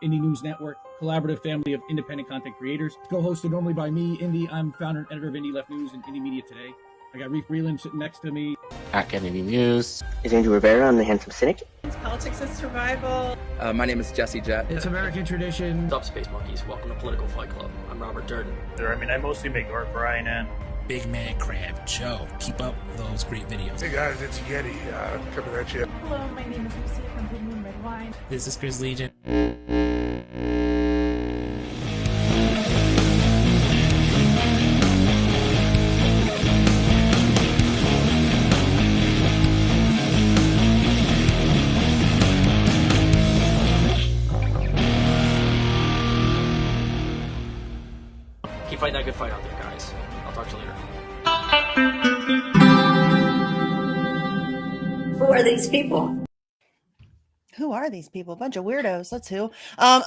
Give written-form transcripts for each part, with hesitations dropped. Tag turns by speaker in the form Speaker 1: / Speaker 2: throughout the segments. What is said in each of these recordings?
Speaker 1: Indie News Network, collaborative family of independent content creators. Co-hosted normally by me, Indie. I'm founder and editor of Indie Left News and Indie Media Today. I got Reef Breland sitting next to me.
Speaker 2: At Kennedy News.
Speaker 3: Is Andrew Rivera, I'm the handsome cynic.
Speaker 4: Politics is survival.
Speaker 5: My name is Jesse Jett.
Speaker 1: It's American tradition.
Speaker 6: What's up, Space Monkeys? Welcome to Political Fight Club. I'm Robert Durden.
Speaker 7: I mostly make art for INN.
Speaker 8: BigMadCrab, Joe. Keep up those great videos.
Speaker 9: Hey guys, it's Yeti coming at you.
Speaker 10: Hello, my name is Lucy from Blue Moon Red Wine.
Speaker 8: This is Chris Legion.
Speaker 6: Keep fighting that good fight out there, guys. I'll talk to you later.
Speaker 11: Who are these people?
Speaker 12: Who are these people? A bunch of weirdos. That's who.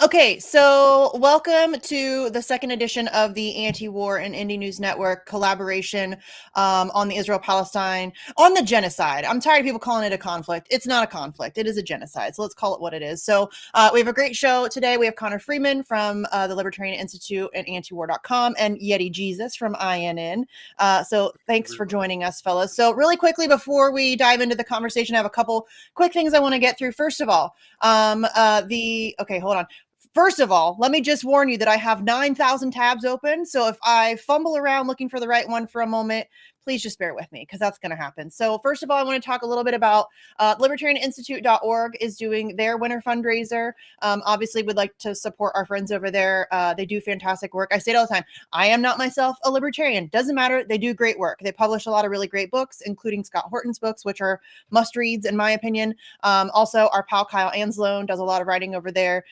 Speaker 12: Okay, so welcome to the second edition of the Antiwar and Indie News Network collaboration on the Israel-Palestine, on the genocide. I'm tired of people calling it a conflict. It's not a conflict. It is a genocide. So let's call it what it is. So we have a great show today. We have Connor Freeman from the Libertarian Institute and Antiwar.com and Yeti Jesus from INN. So thanks for joining us, fellas. So really quickly, before we dive into the conversation, I have a couple quick things I want to get through. First of all, okay, hold on. First of all, let me just warn you that I have 9,000 tabs open. So if I fumble around looking for the right one for a moment, please just bear with me because that's going to happen. So first of all, I want to talk a little bit about libertarianinstitute.org is doing their winter fundraiser. Obviously, we'd like to support our friends over there. They do fantastic work. I say it all the time. I am not myself a libertarian. Doesn't matter. They do great work. They publish a lot of really great books, including Scott Horton's books, which are must-reads in my opinion. Also, our pal Kyle Anslone does a lot of writing over there.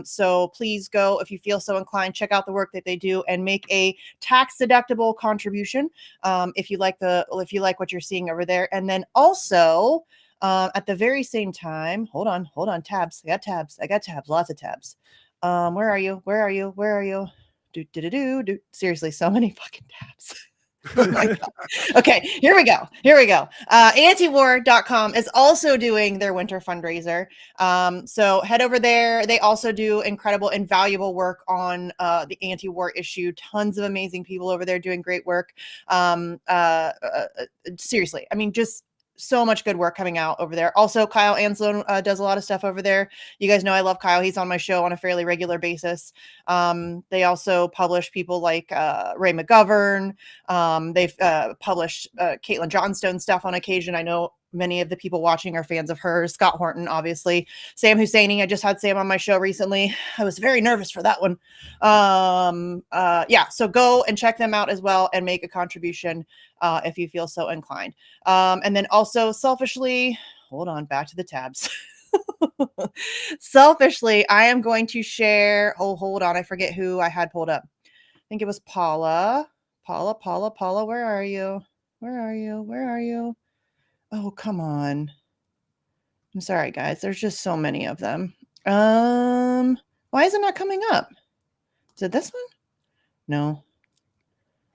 Speaker 12: So please go, if you feel so inclined, check out the work that they do and make a tax-deductible contribution if you like what you're seeing over there. And then also at the very same time, hold on, tabs. I got tabs, lots of tabs. Where are you? Do. Seriously, so many fucking tabs. Oh my God. Okay, here we go. Antiwar.com is also doing their winter fundraiser. So head over there. They also do incredible and valuable work on the anti-war issue. Tons of amazing people over there doing great work. Seriously, I mean, just so much good work coming out over there. Also, Kyle Anslone does a lot of stuff over there. You guys know I love Kyle. He's on my show on a fairly regular basis. They also publish people like Ray McGovern. They've published Caitlin Johnstone stuff on occasion. I know many of the people watching are fans of hers. Scott Horton, obviously. Sam Husseini. I just had Sam on my show recently. I was very nervous for that one. Yeah, so go and check them out as well and make a contribution if you feel so inclined. And then also selfishly, hold on, back to the tabs. Selfishly, I am going to share, hold on, I forget who I had pulled up. I think it was Paula, where are you? Oh, come on. I'm sorry, guys. There's just so many of them. Why is it not coming up? Is it this one? No.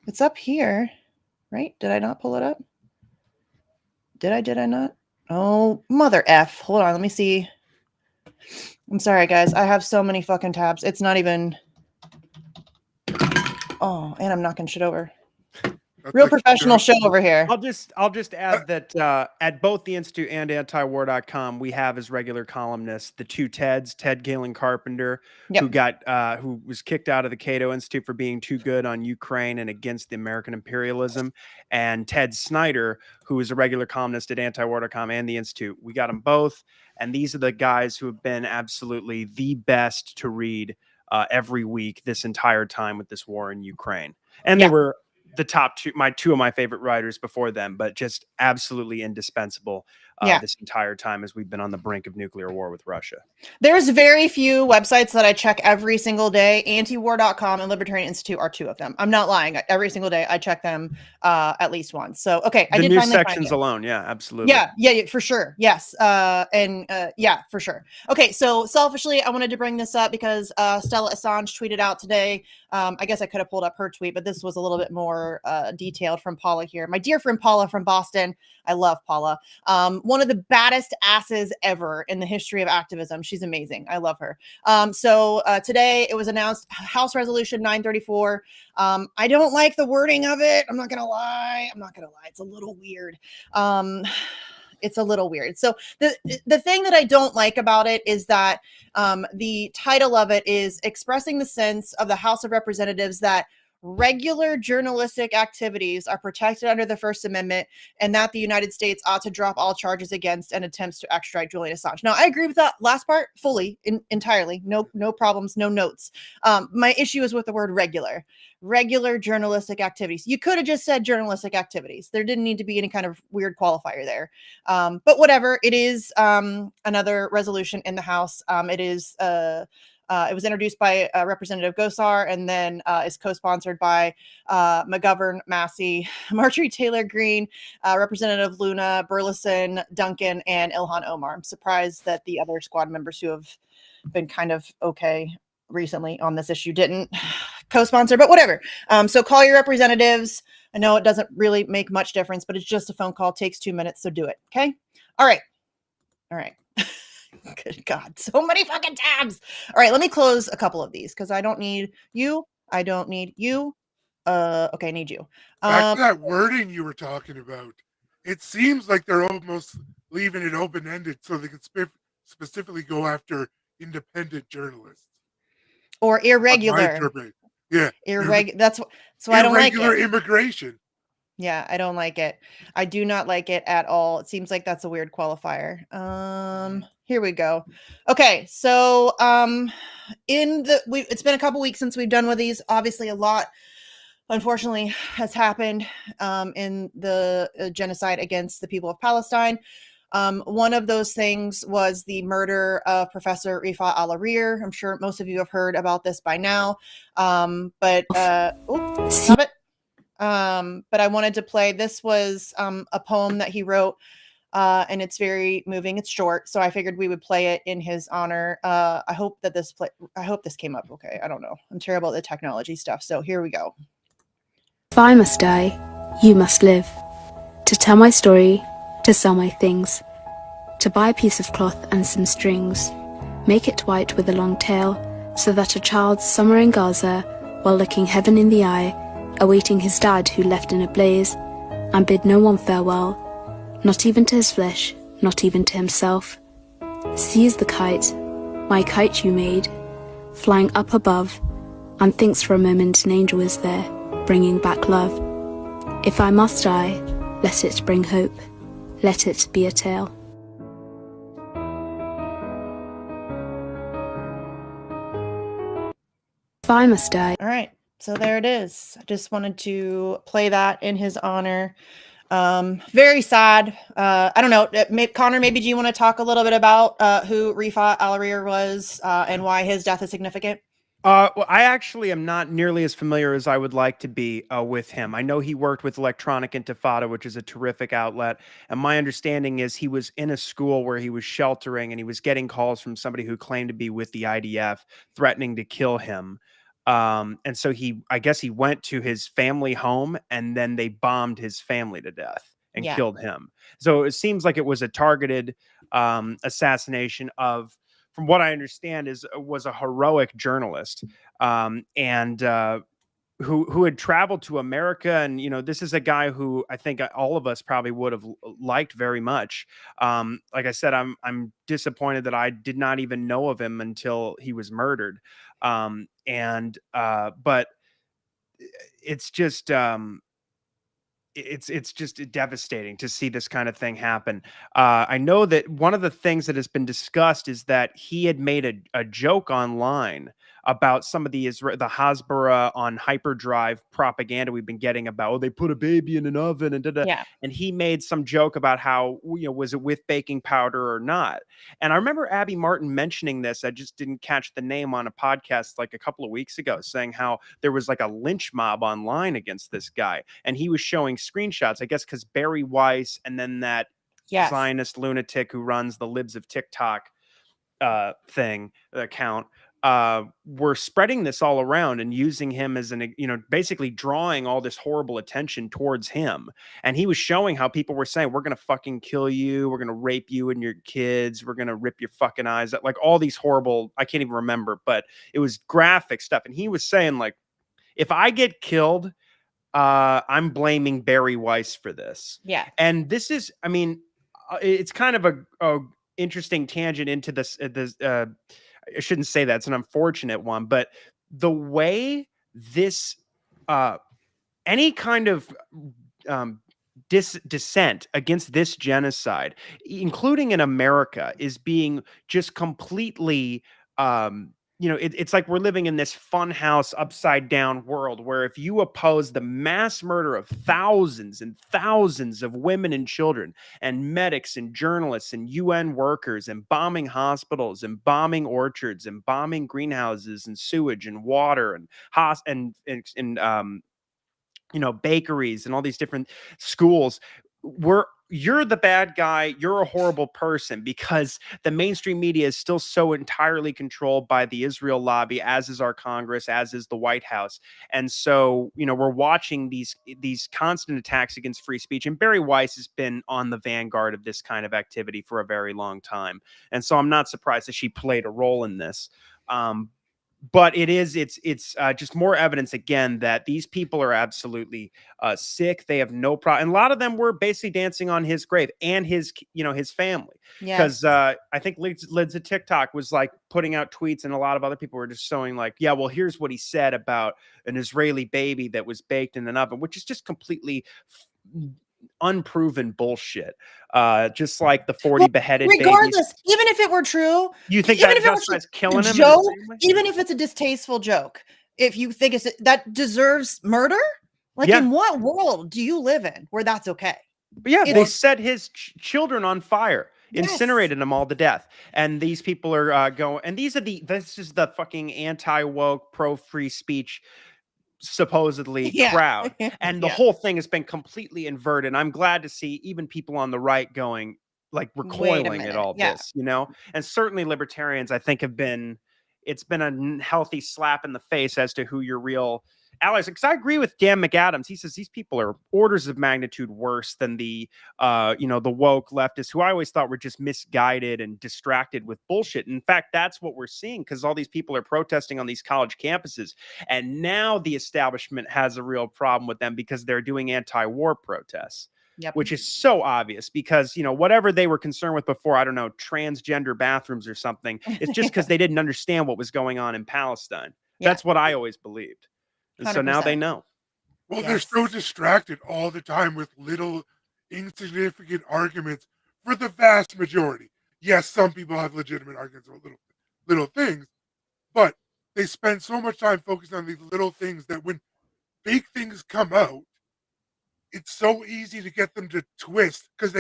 Speaker 12: It's up here, right? Did I not pull it up? Did I not? Oh, mother F. Hold on. Let me see. I'm sorry, guys. I have so many fucking tabs. It's not even. Oh, and I'm knocking shit over. Real professional show over here.
Speaker 13: I'll just add that at both the Institute and Antiwar.com, we have as regular columnists the two Teds, Ted Galen Carpenter, who was kicked out of the Cato Institute for being too good on Ukraine and against the American imperialism, and Ted Snyder, who is a regular columnist at Antiwar.com and the Institute. We got them both, and these are the guys who have been absolutely the best to read every week this entire time with this war in Ukraine. And they were the top two of my favorite writers before them, but just absolutely indispensable this entire time as we've been on the brink of nuclear war with Russia.
Speaker 12: There's very few websites that I check every single day. Antiwar.com and Libertarian Institute are two of them. I'm not lying. Every single day I check them at least once. So, okay.
Speaker 13: The news sections alone. Yeah, absolutely.
Speaker 12: Yeah, for sure. Yes. Yeah, for sure. Okay. So selfishly, I wanted to bring this up because Stella Assange tweeted out today. I guess I could have pulled up her tweet, but this was a little bit more more detailed from Paula here. My dear friend Paula from Boston. I love Paula. One of the baddest asses ever in the history of activism. She's amazing. I love her. So today it was announced House Resolution 934. I don't like the wording of it. I'm not going to lie. It's a little weird. It's a little weird. So the thing that I don't like about it is that the title of it is expressing the sense of the House of Representatives that regular journalistic activities are protected under the First Amendment and that the United States ought to drop all charges against and attempts to extradite Julian Assange. Now, I agree with that last part fully, entirely. No problems, no notes. My issue is with the word regular journalistic activities. You could have just said journalistic activities. There didn't need to be any kind of weird qualifier there. But whatever, it is another resolution in the House. It was introduced by Representative Gosar and then is co-sponsored by McGovern, Massey, Marjorie Taylor Greene, Representative Luna, Burleson, Duncan, and Ilhan Omar. I'm surprised that the other squad members who have been kind of okay recently on this issue didn't co-sponsor, but whatever. So call your representatives. I know it doesn't really make much difference, but it's just a phone call. It takes 2 minutes, so do it. Okay? All right. Good God, so many fucking tabs. All right, let me close a couple of these because I don't need you. I don't need you. Okay, I need you.
Speaker 9: Back to that wording you were talking about. It seems like they're almost leaving it open-ended so they can specifically go after independent journalists.
Speaker 12: Or irregular.
Speaker 9: Yeah.
Speaker 12: Irregular. That's why I don't like it.
Speaker 9: Irregular immigration.
Speaker 12: Yeah, I don't like it. I do not like it at all. It seems like that's a weird qualifier. Here we go. Okay, so it's been a couple weeks since we've done one of these. Obviously, a lot, unfortunately, has happened in the genocide against the people of Palestine. One of those things was the murder of Professor Rifat Al-Arir. I'm sure most of you have heard about this by now. Stop it. But I wanted to play. This was a poem that he wrote, and it's very moving. It's short, so I figured we would play it in his honor. I hope this came up okay. I don't know. I'm terrible at the technology stuff, so here we go.
Speaker 2: If I must die, you must live. To tell my story, to sell my things, to buy a piece of cloth and some strings, make it white with a long tail, so that a child somewhere in Gaza, while looking heaven in the eye, awaiting his dad who left in a blaze, and bid no one farewell, not even to his flesh, not even to himself, sees the kite, my kite you made, flying up above, and thinks for a moment an angel is there, bringing back love. If I must die, let it bring hope, let it be a tale. If I must die.
Speaker 12: All right. So there it is. I just wanted to play that in his honor. Very sad. I don't know. Connor, maybe do you want to talk a little bit about who Rifat Al-Arir was and why his death is significant?
Speaker 13: Well, I actually am not nearly as familiar as I would like to be with him. I know he worked with Electronic Intifada, which is a terrific outlet. And my understanding is he was in a school where he was sheltering and he was getting calls from somebody who claimed to be with the IDF threatening to kill him. And so I guess he went to his family home and then they bombed his family to death and killed him. So it seems like it was a targeted assassination of, from what I understand, was a heroic journalist who had traveled to America. And, you know, this is a guy who I think all of us probably would have liked very much. Like I said, I'm disappointed that I did not even know of him until he was murdered. But it's just it's just devastating to see this kind of thing happen. I know that one of the things that has been discussed is that he had made a joke online about some of the Hasbara on hyperdrive propaganda we've been getting about, oh, they put a baby in an oven and and he made some joke about how, you know, was it with baking powder or not? And I remember Abby Martin mentioning this. I just didn't catch the name on a podcast like a couple of weeks ago, saying how there was like a lynch mob online against this guy, and he was showing screenshots, I guess, because Barry Weiss and then that Zionist lunatic who runs the Libs of TikTok account were spreading this all around and using him as an, basically drawing all this horrible attention towards him. And he was showing how people were saying, we're going to fucking kill you. We're going to rape you and your kids. We're going to rip your fucking eyes out. Like all these horrible, I can't even remember, but it was graphic stuff. And he was saying like, if I get killed, I'm blaming Barry Weiss for this.
Speaker 12: Yeah.
Speaker 13: And this is, I mean, it's kind of a interesting tangent into this, I shouldn't say that, it's an unfortunate one, but the way this, any kind of dissent against this genocide, including in America, is being just completely, it's like we're living in this funhouse upside down world where if you oppose the mass murder of thousands and thousands of women and children and medics and journalists and UN workers and bombing hospitals and bombing orchards and bombing greenhouses and sewage and water and bakeries and all these different schools, you're the bad guy, you're a horrible person, because the mainstream media is still so entirely controlled by the Israel lobby, as is our Congress, as is the White House. And so, we're watching these constant attacks against free speech. And Barry Weiss has been on the vanguard of this kind of activity for a very long time. And so I'm not surprised that she played a role in this. But it's just more evidence again that these people are absolutely sick. They have no problem. And a lot of them were basically dancing on his grave and his family. Because I think Lids at TikTok was like putting out tweets, and a lot of other people were just showing like, yeah, well, here's what he said about an Israeli baby that was baked in an oven, which is just completely unproven bullshit. Just like the 40 beheaded
Speaker 12: regardless,
Speaker 13: babies.
Speaker 12: Even if it were true,
Speaker 13: you think
Speaker 12: even
Speaker 13: that
Speaker 12: if it was
Speaker 13: killing him?
Speaker 12: Joke, even if it's a distasteful joke, if you think that deserves murder, like in what world do you live in where that's okay?
Speaker 13: But yeah, they set his children on fire, incinerated them all to death, and these people are going. And this is the fucking anti-woke, pro-free speech supposedly crowd, and the whole thing has been completely inverted. I'm glad to see even people on the right going like recoiling at all this, and certainly libertarians, I think, it's been a healthy slap in the face as to who your real allies. Because I agree with Dan McAdams. He says these people are orders of magnitude worse than the woke leftists, who I always thought were just misguided and distracted with bullshit. In fact, that's what we're seeing, because all these people are protesting on these college campuses, and now the establishment has a real problem with them because they're doing anti-war protests. Which is so obvious, because whatever they were concerned with before, I don't know, transgender bathrooms or something, it's just because they didn't understand what was going on in Palestine. That's what I always believed. And 100%. So now they know.
Speaker 9: Well, they're so distracted all the time with little insignificant arguments for the vast majority. Yes, some people have legitimate arguments about little things, but they spend so much time focused on these little things that when big things come out, it's so easy to get them to twist, because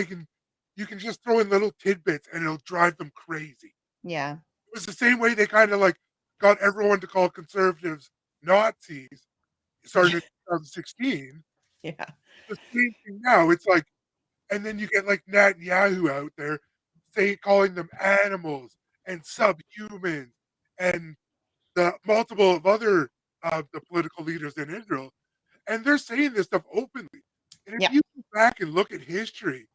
Speaker 9: you can just throw in little tidbits and it'll drive them crazy.
Speaker 12: Yeah.
Speaker 9: It was the same way they kind of like got everyone to call conservatives Nazis starting in 2016.
Speaker 12: Yeah.
Speaker 9: The same thing now. It's like, and then you get like Netanyahu out there calling them animals and subhumans, and the multiple of other the political leaders in Israel, and they're saying this stuff openly. And if you go back and look at history,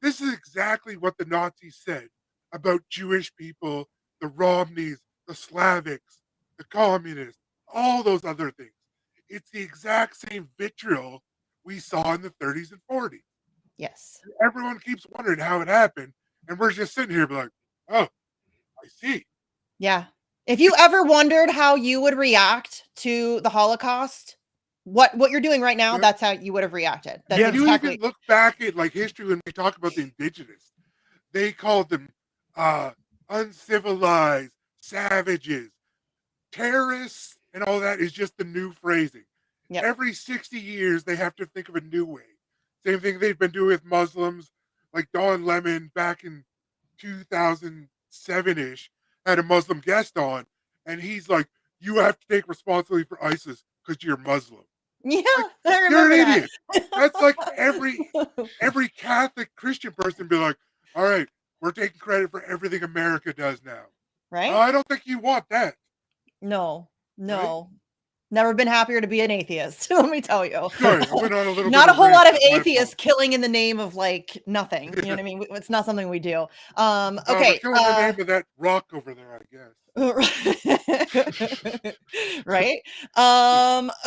Speaker 9: this is exactly what the Nazis said about Jewish people, the Romneys, the Slavics, the communists, all those other things. It's the exact same vitriol we saw in the 30s and 40s.
Speaker 12: Yes.
Speaker 9: And everyone keeps wondering how it happened, and we're just sitting here like, oh, I see.
Speaker 12: Yeah. If you ever wondered how you would react to the Holocaust, what you're doing right now, that's how you would have reacted. That's
Speaker 9: you even look back at like history when they talk about the indigenous. They called them uncivilized, savages, terrorists, and all that is just the new phrasing. Yep. Every 60 years, they have to think of a new way. Same thing they've been doing with Muslims, like Don Lemon back in 2007-ish had a Muslim guest on, and he's like, you have to take responsibility for ISIS because you're Muslim.
Speaker 12: Yeah,
Speaker 9: like, you're an idiot. That's like every Catholic Christian person be like, all right, we're taking credit for everything America does now.
Speaker 12: Right?
Speaker 9: I don't think you want that.
Speaker 12: No,
Speaker 9: Right?
Speaker 12: never been happier to be an atheist. Let me tell you.
Speaker 9: Sorry, I went on a little
Speaker 12: Not
Speaker 9: bit
Speaker 12: a
Speaker 9: of
Speaker 12: whole
Speaker 9: rant
Speaker 12: lot of
Speaker 9: there. My
Speaker 12: atheists
Speaker 9: fault.
Speaker 12: killing in the name of like nothing. You know what I mean? It's not something we do.
Speaker 9: No, they're
Speaker 12: Okay.
Speaker 9: killing the name of that rock over there, I guess.
Speaker 12: Right.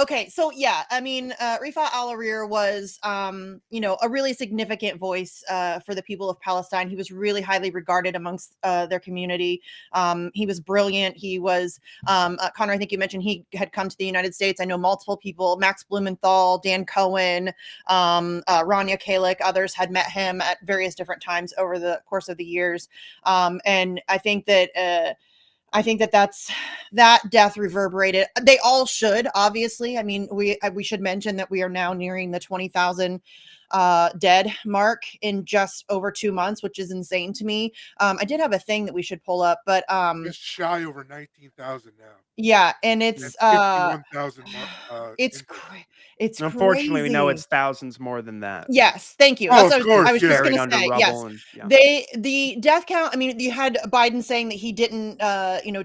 Speaker 12: Okay, so yeah, I mean, Rifat al-Arir was a really significant voice for the people of Palestine. He was really highly regarded amongst their community. He was brilliant. He was Connor, I think you mentioned he had come to the United States. I know multiple people, Max Blumenthal, Dan Cohen, Rania Kalik, others had met him at various different times over the course of the years. And I think that that death reverberated. They all should, obviously. I mean, we should mention that we are now nearing the 20,000 dead mark in just over 2 months, which is insane to me. I did have a thing that we should pull up, but
Speaker 9: Just shy over 19,000 now.
Speaker 12: yeah, and
Speaker 9: And
Speaker 12: it's
Speaker 9: 51,000
Speaker 12: it's
Speaker 13: Unfortunately, we know
Speaker 12: crazy.
Speaker 13: it's thousands more than that.
Speaker 12: Yes, thank you.
Speaker 9: Oh,
Speaker 12: That's
Speaker 9: of
Speaker 12: what
Speaker 9: course,
Speaker 12: I was
Speaker 9: yeah.
Speaker 12: just
Speaker 13: Buried
Speaker 12: gonna
Speaker 13: under
Speaker 12: say. Yes.
Speaker 13: rubble and yeah.
Speaker 12: The death count, I mean, you had Biden saying that he didn't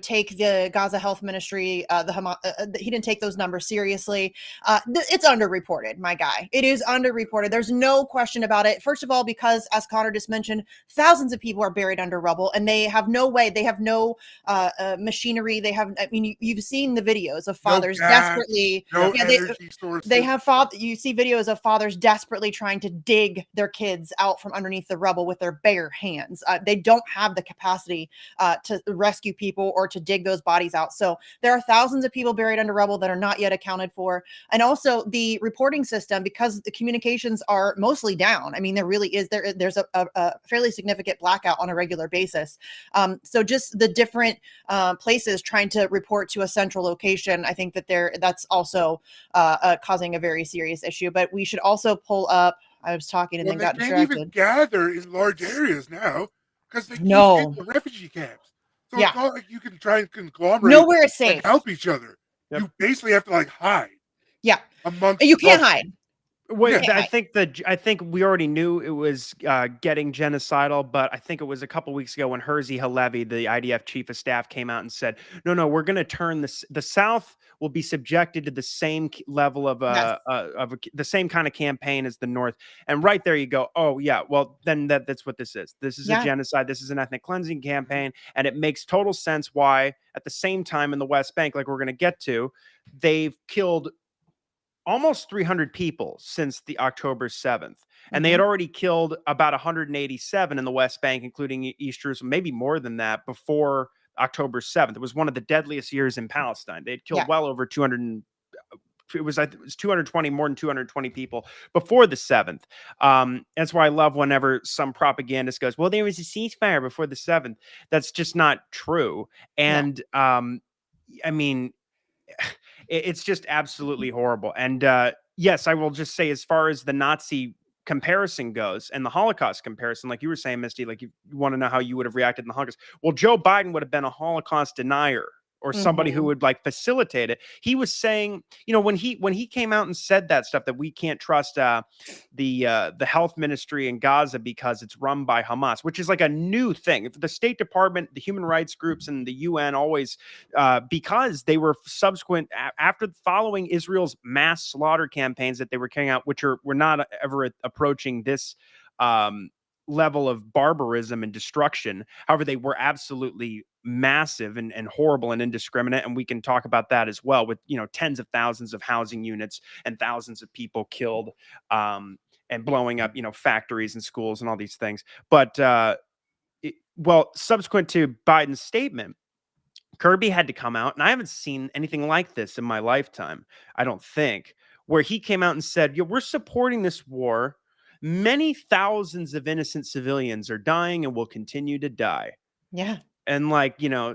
Speaker 12: take the Gaza Health Ministry, the Hamas, he didn't take those numbers seriously. It's underreported, my guy. It is underreported. There's no question about it. First of all, because as Connor just mentioned, thousands of people are buried under rubble and they have no way, they have no machinery. They have, I mean, you've seen the videos of fathers desperately,
Speaker 9: energy sources.
Speaker 12: they have you see videos of fathers desperately trying to dig their kids out from underneath the rubble with their bare hands. They don't have the capacity to rescue people or to dig those bodies out. So there are thousands of people buried under rubble that are not yet accounted for. And also the reporting system, because the communications are mostly down. I mean, there really is, there's a fairly significant blackout on a regular basis. So just the different places trying to report to a central location, I think that that's also causing a very serious issue. But we should also pull up, I was talking and then got
Speaker 9: distracted. They can't even gather in large areas now because they keep hitting the refugee camps. So it's not like you can try and conglomerate
Speaker 12: nowhere is safe
Speaker 9: and help each other. Yep. You basically have to like hide.
Speaker 12: Yeah.
Speaker 9: Amongst
Speaker 12: you can't hide.
Speaker 13: Wait, I think we already knew it was getting genocidal, but I think it was a couple weeks ago when Herzi Halevi, the IDF chief of staff, came out and said, "No, we're going to turn this. The South will be subjected to the same level of the same kind of campaign as the North." And right there, you go, "Oh yeah, well then that's what this is. This is a genocide. This is an ethnic cleansing campaign, and it makes total sense why at the same time in the West Bank, like we're going to get to, they've killed almost 300 people since the October 7th. And they had already killed about 187 in the West Bank, including East Jerusalem, maybe more than that before October 7th. It was one of the deadliest years in Palestine. They'd killed well over 200. It was 220, more than 220 people before the 7th. That's why I love whenever some propagandist goes, well, there was a ceasefire before the 7th. That's just not true. And I mean, it's just absolutely horrible. And yes, I will just say, as far as the Nazi comparison goes and the Holocaust comparison, like you were saying, Misty, like you want to know how you would have reacted in the Holocaust. Well, Joe Biden would have been a Holocaust denier or somebody who would like facilitate it. He was saying, when he came out and said that stuff, that we can't trust the health ministry in Gaza because it's run by Hamas, which is like a new thing. If the State Department, the human rights groups, and the UN always, because they were subsequent after following Israel's mass slaughter campaigns that they were carrying out, which were not ever approaching this level of barbarism and destruction. However, they were absolutely massive and horrible and indiscriminate. And we can talk about that as well, with, tens of thousands of housing units and thousands of people killed, and blowing up, factories and schools and all these things. But, subsequent to Biden's statement, Kirby had to come out, and I haven't seen anything like this in my lifetime, I don't think, where he came out and said, we're supporting this war. Many thousands of innocent civilians are dying and will continue to die.
Speaker 12: Yeah.
Speaker 13: And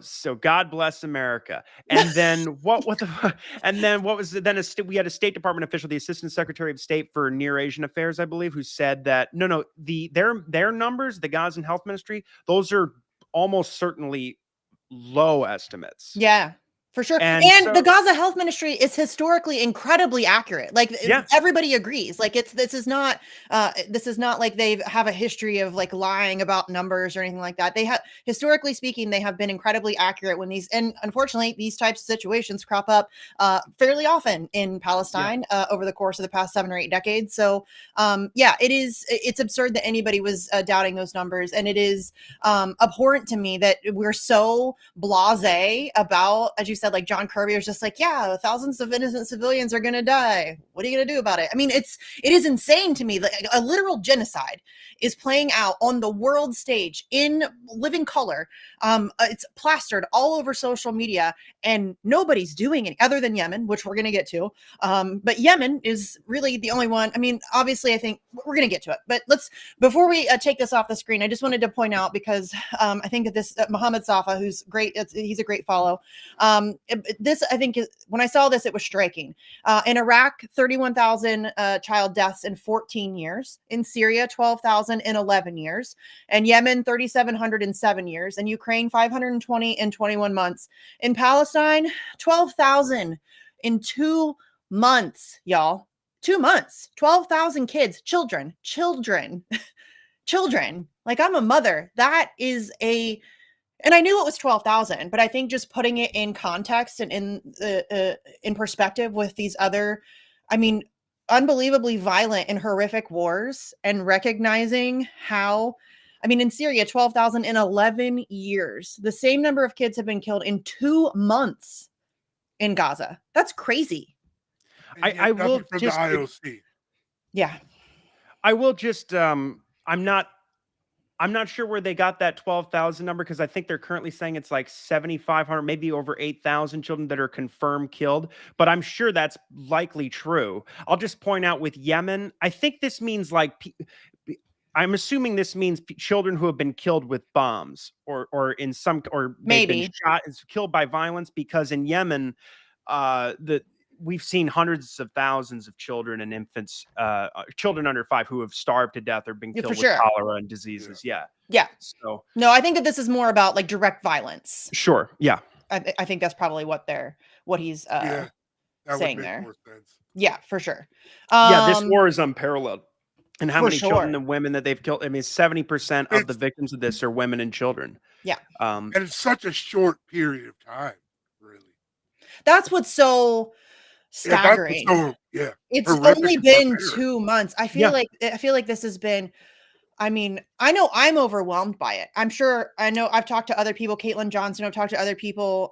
Speaker 13: so God bless America. And then we had a State Department official, the Assistant Secretary of State for Near Asian Affairs, I believe, who said that their numbers, the Gazan Health Ministry, those are almost certainly low estimates.
Speaker 12: Yeah. For sure.
Speaker 13: And
Speaker 12: the Gaza Health Ministry is historically incredibly accurate. Like everybody agrees. Like this is not like they have a history of like lying about numbers or anything like that. They have, historically speaking, they have been incredibly accurate when these, and unfortunately these types of situations crop up fairly often in Palestine over the course of the past 7 or 8 decades. So it's absurd that anybody was doubting those numbers. And it is abhorrent to me that we're so blasé about, as you said, like John Kirby was just like, yeah, thousands of innocent civilians are going to die. What are you going to do about it? I mean, it is insane to me that a literal genocide is playing out on the world stage in living color. It's plastered all over social media and nobody's doing it other than Yemen, which we're going to get to. But Yemen is really the only one. I mean, obviously I think we're going to get to it, but before we take this off the screen, I just wanted to point out, because I think that this Mohammed Safa, who's great, he's a great follow. This, I think, when I saw this, it was striking. In Iraq, 31,000 child deaths in 14 years. In Syria, 12,000 in 11 years. And Yemen, 3,700 in 7 years. And Ukraine, 520 in 21 months. In Palestine, 12,000 in 2 months, y'all. 2 months. 12,000 kids, children. Like, I'm a mother. That is and I knew it was 12,000, but I think just putting it in context and in perspective with these other, I mean, unbelievably violent and horrific wars, and recognizing how, I mean, in Syria, 12,000 in 11 years. The same number of kids have been killed in 2 months in Gaza. That's crazy.
Speaker 13: I will
Speaker 9: from
Speaker 13: just,
Speaker 9: the IOC.
Speaker 12: Yeah.
Speaker 13: I will just, I'm not sure where they got that 12,000 number, because I think they're currently saying it's like 7,500, maybe over 8,000 children that are confirmed killed. But I'm sure that's likely true. I'll just point out with Yemen, I think this means like, I'm assuming this means children who have been killed with bombs or in some, or maybe been shot, killed by violence, because in Yemen, we've seen hundreds of thousands of children and infants, children under 5 who have starved to death or been killed with cholera and diseases. Yeah. So
Speaker 12: no, I think that this is more about like direct violence.
Speaker 13: Sure. Yeah.
Speaker 12: I think that's probably what he's saying there. Yeah, for sure.
Speaker 13: This war is unparalleled. And how many children and women that they've killed. I mean, 70% of the victims of this are women and children.
Speaker 12: Yeah.
Speaker 9: And it's such a short period of time, really.
Speaker 12: That's what's so staggering. It's only been 2 months. I feel like this has been, I mean, I know I'm overwhelmed by it. I know I've talked to other people, Caitlin Johnson, I've talked to other people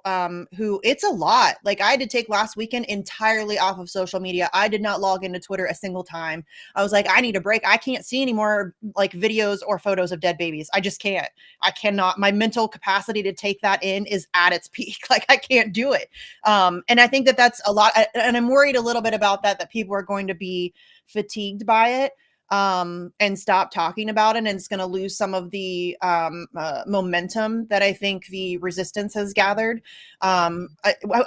Speaker 12: who, it's a lot. Like, I had to take last weekend entirely off of social media. I did not log into Twitter a single time. I was like, I need a break. I can't see any more like videos or photos of dead babies. I just can't. I cannot. My mental capacity to take that in is at its peak. Like, I can't do it. And I think that that's a lot. And I'm worried a little bit about that people are going to be fatigued by it. And stop talking about it, and it's going to lose some of the momentum that I think the resistance has gathered. I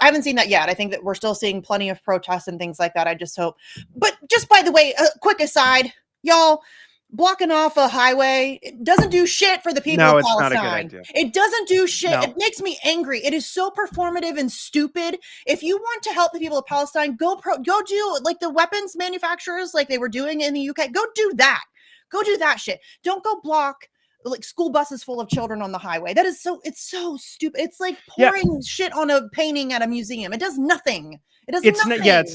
Speaker 12: haven't seen that yet. I think that we're still seeing plenty of protests and things like that. I just hope. But just by the way, a quick aside, y'all, blocking off a highway, it doesn't do shit for the people of Palestine.
Speaker 13: Not a good idea.
Speaker 12: It doesn't do shit. No. It makes me angry. It is so performative and stupid. If you want to help the people of Palestine, go do like the weapons manufacturers, like they were doing in the UK. Go do that. Go do that shit. Don't go block like school buses full of children on the highway. It's so stupid. It's like pouring shit on a painting at a museum. It does nothing. It does nothing.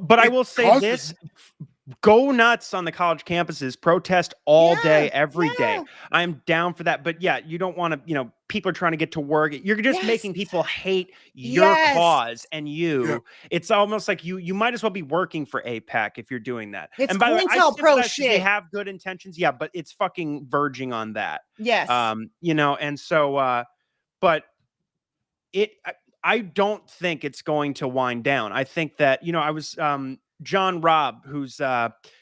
Speaker 13: But I will say this. Go nuts on the college campuses, protest all day, every day. I'm down for that. But you don't want to, people are trying to get to work. You're just making people hate your cause and you. Yeah. It's almost like you might as well be working for AIPAC if you're doing that.
Speaker 12: It's
Speaker 13: and by the way, I
Speaker 12: pro shit.
Speaker 13: They have good intentions. Yeah, but it's fucking verging on that.
Speaker 12: Yes.
Speaker 13: And so, but I don't think it's going to wind down. I think that, I was, John Robb, who's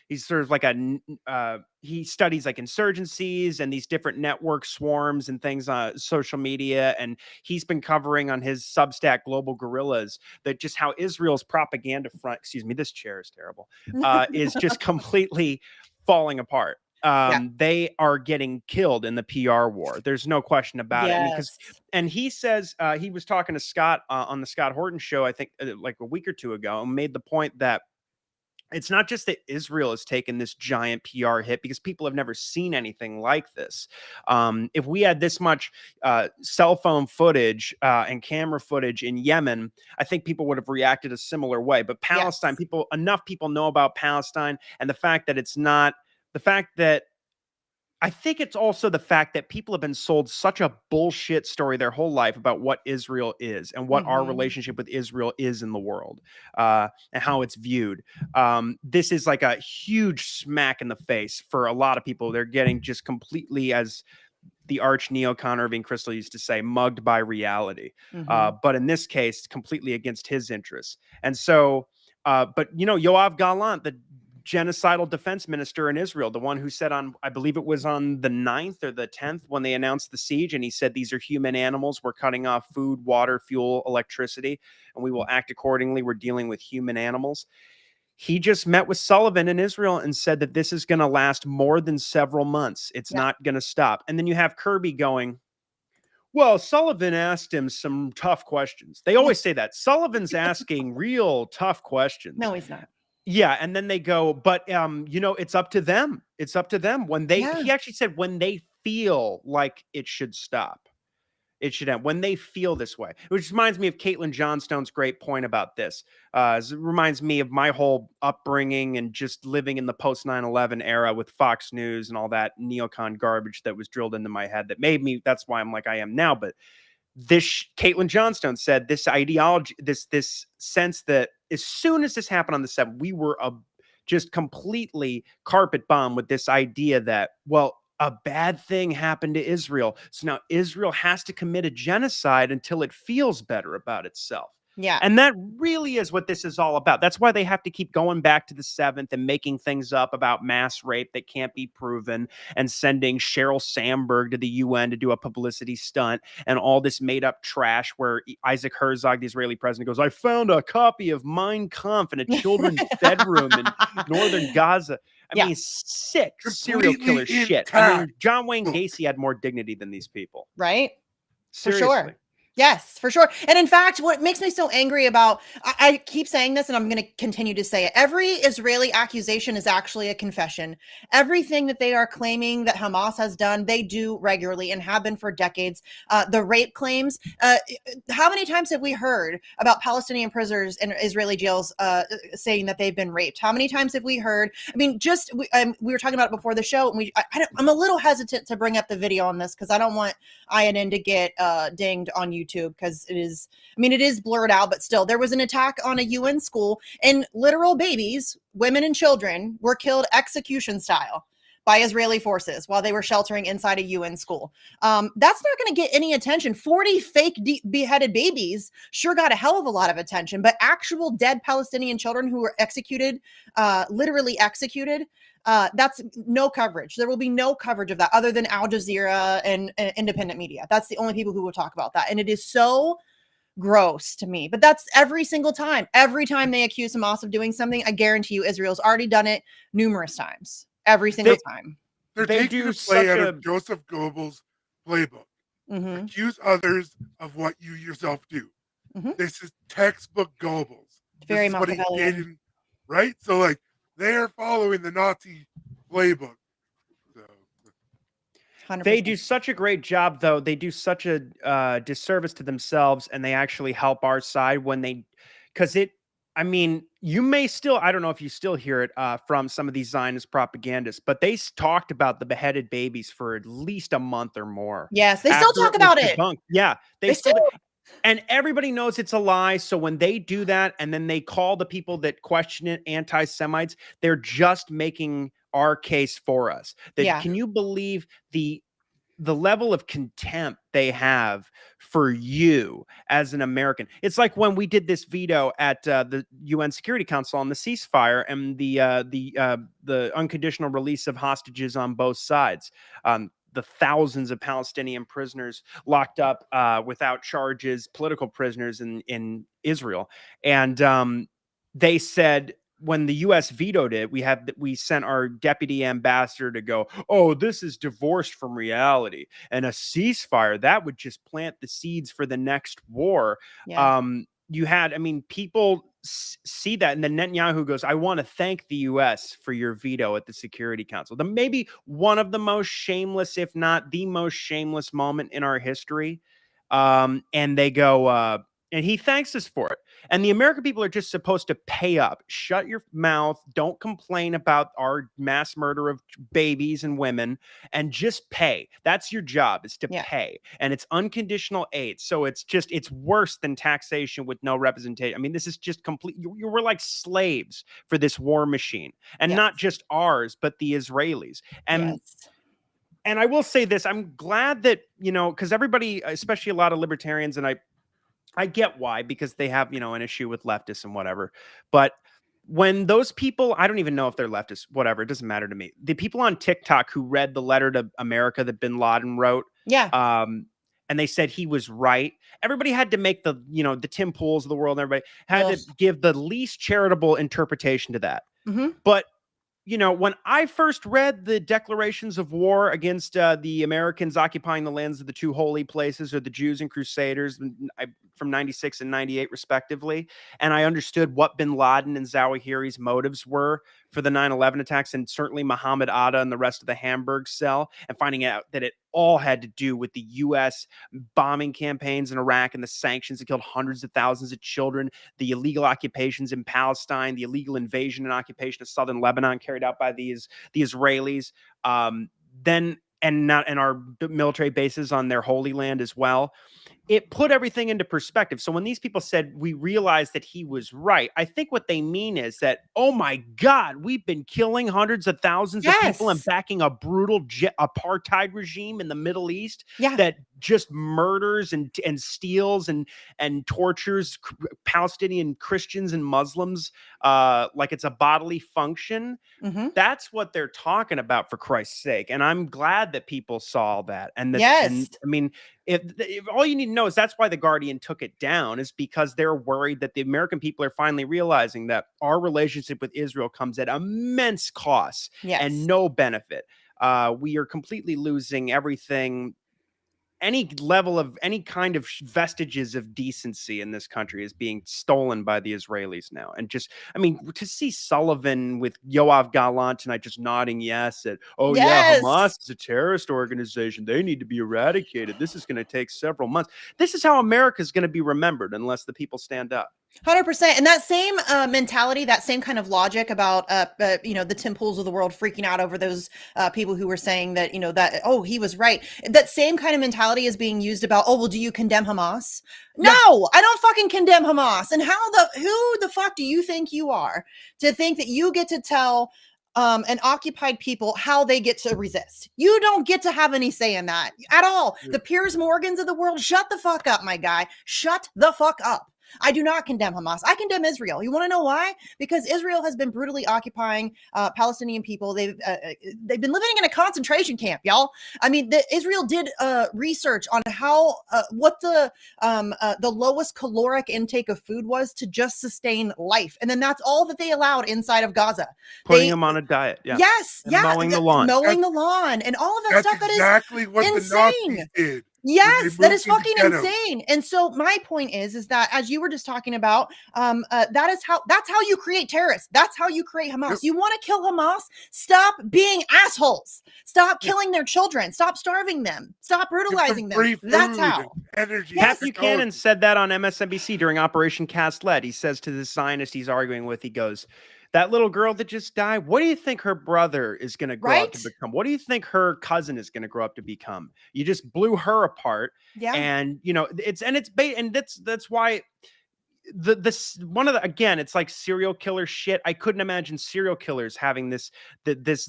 Speaker 13: he's sort of like he studies like insurgencies and these different network swarms and things on social media, and he's been covering on his Substack Global Guerrillas that just how Israel's propaganda front, excuse me, this chair is terrible, is just completely falling apart. they are getting killed in the PR war. There's no question about it. I mean, and he says he was talking to Scott on the Scott Horton show, I think like a week or two ago, and made the point that it's not just that Israel has taken this giant PR hit because people have never seen anything like this. If we had this much cell phone footage and camera footage in Yemen, I think people would have reacted a similar way. But Palestine, enough people know about Palestine, and the fact that I think it's also the fact that people have been sold such a bullshit story their whole life about what Israel is and what our relationship with Israel is in the world and how it's viewed. This is like a huge smack in the face for a lot of people. They're getting just completely, as the arch neocon Irving Kristol used to say, mugged by reality. But in this case, completely against his interests. And so, but Yoav Gallant, the genocidal defense minister in Israel, the one who said I believe it was on the 9th or the 10th when they announced the siege, and he said, these are human animals. We're cutting off food, water, fuel, electricity, and we will act accordingly. We're dealing with human animals. He just met with Sullivan in Israel and said that this is going to last more than several months. It's not going to stop. And then you have Kirby going, well, Sullivan asked him some tough questions. They always say that. Sullivan's asking real tough questions.
Speaker 12: No, he's not.
Speaker 13: Yeah, and then they go, but it's up to them. It's up to them when he actually said when they feel like it should stop, it should end. When they feel this way, which reminds me of Caitlin Johnstone's great point about this. It reminds me of my whole upbringing and just living in the post 9/11 era with Fox News and all that neocon garbage that was drilled into my head that made me. That's why I'm like I am now. But Caitlin Johnstone said this ideology, this sense that as soon as this happened on the 7th, we were just completely carpet bombed with this idea that, well, a bad thing happened to Israel. So now Israel has to commit a genocide until it feels better about itself.
Speaker 12: Yeah.
Speaker 13: And that really is what this is all about. That's why they have to keep going back to the 7th and making things up about mass rape that can't be proven and sending Sheryl Sandberg to the UN to do a publicity stunt and all this made up trash where Isaac Herzog, the Israeli president, goes, I found a copy of Mein Kampf in a children's bedroom in northern Gaza. I mean, sick serial killer shit. I mean, John Wayne Gacy had more dignity than these people.
Speaker 12: Right?
Speaker 13: Seriously.
Speaker 12: For sure. Yes, for sure. And in fact, what makes me so angry about, I keep saying this and I'm going to continue to say it. Every Israeli accusation is actually a confession. Everything that they are claiming that Hamas has done, they do regularly and have been for decades. The rape claims, how many times have we heard about Palestinian prisoners in Israeli jails saying that they've been raped? How many times have we heard? I mean, we were talking about it before the show, and I'm a little hesitant to bring up the video on this because I don't want INN to get dinged on YouTube because it is blurred out, but still there was an attack on a UN school and literal babies, women and children were killed execution style by Israeli forces while they were sheltering inside a UN school. That's not going to get any attention. 40 fake beheaded babies sure got a hell of a lot of attention, but actual dead Palestinian children who were executed, literally executed, that's no coverage. There will be no coverage of that other than Al Jazeera and independent media. That's the only people who will talk about that. And it is so gross to me, but that's every single time. Every time they accuse Hamas of doing something, I guarantee you Israel's already done it numerous times. Every single time.
Speaker 9: They're taking the play out of Joseph Goebbels' playbook. Accuse others of what you yourself do. This is textbook Goebbels.
Speaker 12: Very
Speaker 9: what he did, right? So like they're following the Nazi playbook. So
Speaker 12: 100%.
Speaker 13: They do such a great job, though. They do such a disservice to themselves, and they actually help our side when they, because it. I mean, you may still, I don't know if you still hear it from some of these Zionist propagandists, but they talked about the beheaded babies for at least a month or more.
Speaker 12: Yes, they still talk about it.
Speaker 13: Yeah,
Speaker 12: they still.
Speaker 13: And everybody knows it's a lie. So when they do that and then they call the people that question it anti-Semites, they're just making our case for us. Can you believe the level of contempt they have for you as an American? It's like when we did this veto at the UN Security Council on the ceasefire and the unconditional release of hostages on both sides. The thousands of Palestinian prisoners locked up without charges, political prisoners in Israel. And they said when the U.S. vetoed it, we sent our deputy ambassador to go, oh, this is divorced from reality, and a ceasefire that would just plant the seeds for the next war.
Speaker 12: Yeah.
Speaker 13: You had, I mean, people see that, and then Netanyahu goes, I want to thank the U.S. for your veto at the Security Council. Maybe one of the most shameless, if not the most shameless moment in our history. And they go, and he thanks us for it. And the American people are just supposed to pay up. Shut your mouth. Don't complain about our mass murder of babies and women, and just pay. That's your job, is to pay. And it's unconditional aid. So it's worse than taxation with no representation. I mean, this is just complete. You were like slaves for this war machine, and not just ours, but the Israelis. And and I will say this, I'm glad that, because everybody, especially a lot of libertarians, and I get why, because they have, an issue with leftists and whatever. But when those people, I don't even know if they're leftists, whatever, it doesn't matter to me. The people on TikTok who read the letter to America that bin Laden wrote, and they said he was right. Everybody had to make the Tim Pools of the world, and everybody had to give the least charitable interpretation to that. But when I first read the declarations of war against the Americans occupying the lands of the two holy places, or the Jews and Crusaders, from 96 and 98 respectively, and I understood what bin Laden and Zawahiri's motives were for the 9/11 attacks, and certainly Muhammad Atta and the rest of the Hamburg cell, and finding out that it all had to do with the U.S. bombing campaigns in Iraq and the sanctions that killed hundreds of thousands of children, the illegal occupations in Palestine, the illegal invasion and occupation of southern Lebanon carried out by the Israelis, and our military bases on their holy land as well. It put everything into perspective. So when these people said, we realized that he was right, I think what they mean is that, oh my God, we've been killing hundreds of thousands of people and backing a brutal apartheid regime in the Middle East that just murders and steals and tortures Palestinian Christians and Muslims like it's a bodily function. That's what they're talking about, for Christ's sake. And I'm glad that people saw that. And I mean, if all you need to know is that's why the Guardian took it down, is because they're worried that the American people are finally realizing that our relationship with Israel comes at immense cost and no benefit. We are completely losing everything. Any level of any kind of vestiges of decency in this country is being stolen by the Israelis now. And just, I mean, to see Sullivan with Yoav Gallant tonight just nodding yes at, Hamas is a terrorist organization, they need to be eradicated, this is going to take several months. This is how America is going to be remembered unless the people stand up.
Speaker 12: 100%. And that same mentality, that same kind of logic about, the Tim Pools of the world freaking out over those people who were saying that, he was right. That same kind of mentality is being used about, do you condemn Hamas? No, I don't fucking condemn Hamas. And who the fuck do you think you are to think that you get to tell an occupied people how they get to resist? You don't get to have any say in that at all. The Piers Morgans of the world, shut the fuck up, my guy. Shut the fuck up. I do not condemn Hamas. I condemn Israel. You want to know why? Because Israel has been brutally occupying Palestinian people. They've been living in a concentration camp, y'all. I mean, Israel did research on how what the lowest caloric intake of food was to just sustain life, and then that's all that they allowed inside of Gaza.
Speaker 13: Putting them on a diet, mowing the lawn,
Speaker 12: and all of that stuff. That is
Speaker 9: exactly what
Speaker 12: insane.
Speaker 9: The Nazis did.
Speaker 12: Yes, that is fucking insane. And so my point is that, as you were just talking about, that's how you create terrorists. That's how you create Hamas. You want to kill Hamas? Stop being assholes. Stop killing their children. Stop starving them. Stop brutalizing them. That's how.
Speaker 13: Pat Buchanan said that on MSNBC during Operation Cast Lead. He says to the Zionist he's arguing with, he goes, that little girl that just died, what do you think her brother is going to grow up to become? What do you think her cousin is going to grow up to become? You just blew her apart. And that's why it's like serial killer shit. I couldn't imagine serial killers having this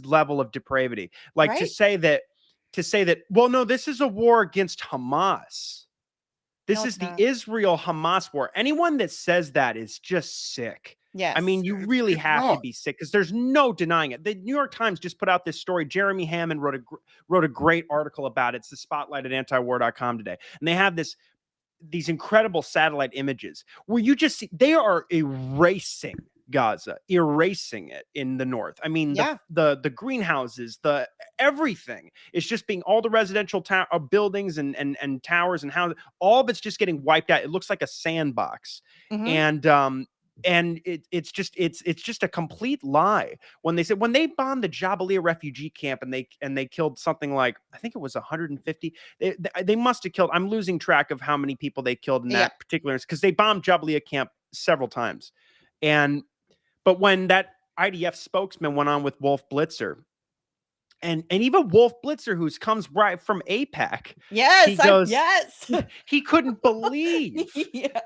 Speaker 13: level of depravity. Like to say that, well, no, this is a war against Hamas. This is the Israel-Hamas war. Anyone that says that is just sick.
Speaker 12: Yes.
Speaker 13: I mean, you really have to be sick, because there's no denying it. The New York Times just put out this story. Jeremy Hammond wrote a great article about it. It's the spotlight at antiwar.com today. And they have these incredible satellite images where you just see they are erasing Gaza, erasing it in the north. I mean, the greenhouses, the everything is just being, all the residential buildings and towers and houses, all of it's just getting wiped out. It looks like a sandbox. And it's just a complete lie when they said, when they bombed the Jabalia refugee camp and they killed something like, I think it was 150. They must have killed, I'm losing track of how many people they killed in that particular, because they bombed Jabalia camp several times. But when that IDF spokesman went on with Wolf Blitzer, and even Wolf Blitzer, who comes right from AIPAC, he goes, he couldn't believe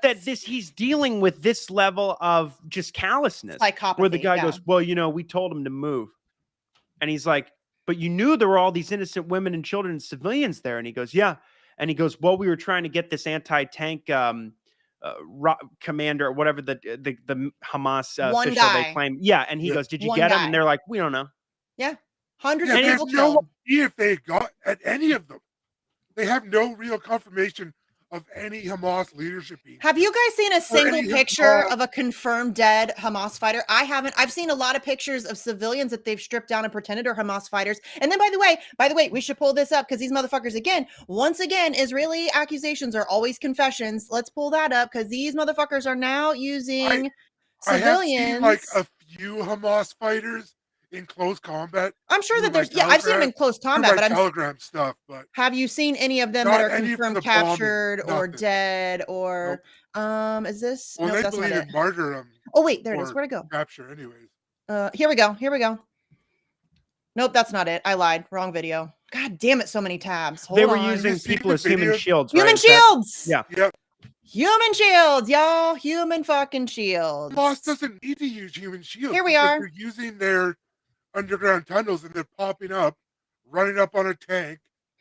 Speaker 13: that he's dealing with this level of just callousness. Psychopathy, where the guy goes, well, you know, we told him to move. And he's like, but you knew there were all these innocent women and children and civilians there. And he goes, yeah. And he goes, well, we were trying to get this anti-tank commander or whatever the Hamas official they claim. Yeah. And he goes, did you get him? And they're like, we don't know.
Speaker 12: Yeah. Hundreds
Speaker 9: of
Speaker 12: people
Speaker 9: killed. No idea if they got at any of them. They have no real confirmation of any Hamas leadership.
Speaker 12: Have you guys seen a single picture of a confirmed dead Hamas fighter? I haven't. I've seen a lot of pictures of civilians that they've stripped down and pretended are Hamas fighters. And then, by the way, we should pull this up because these motherfuckers, once again, Israeli accusations are always confessions. Let's pull that up because these motherfuckers are now using civilians. I have seen
Speaker 9: like a few Hamas fighters in close combat.
Speaker 12: I'm sure that there's, I've seen them in close combat, but
Speaker 9: Telegram stuff. But
Speaker 12: have you seen any of them that are confirmed captured or dead or is this?
Speaker 9: Well, they believe in martyrdom.
Speaker 12: Oh wait, there it is. Where'd it go?
Speaker 9: Capture, anyways.
Speaker 12: Here we go. Nope, that's not it. I lied. Wrong video. God damn it! So many tabs.
Speaker 13: They were using people as human shields.
Speaker 12: Human shields.
Speaker 13: Yeah.
Speaker 9: Yep.
Speaker 12: Human shields, y'all. Human fucking shields.
Speaker 9: Hamas doesn't need to use human shields.
Speaker 12: Here we are.
Speaker 9: They're using their underground tunnels and they're popping up, running up on a tank,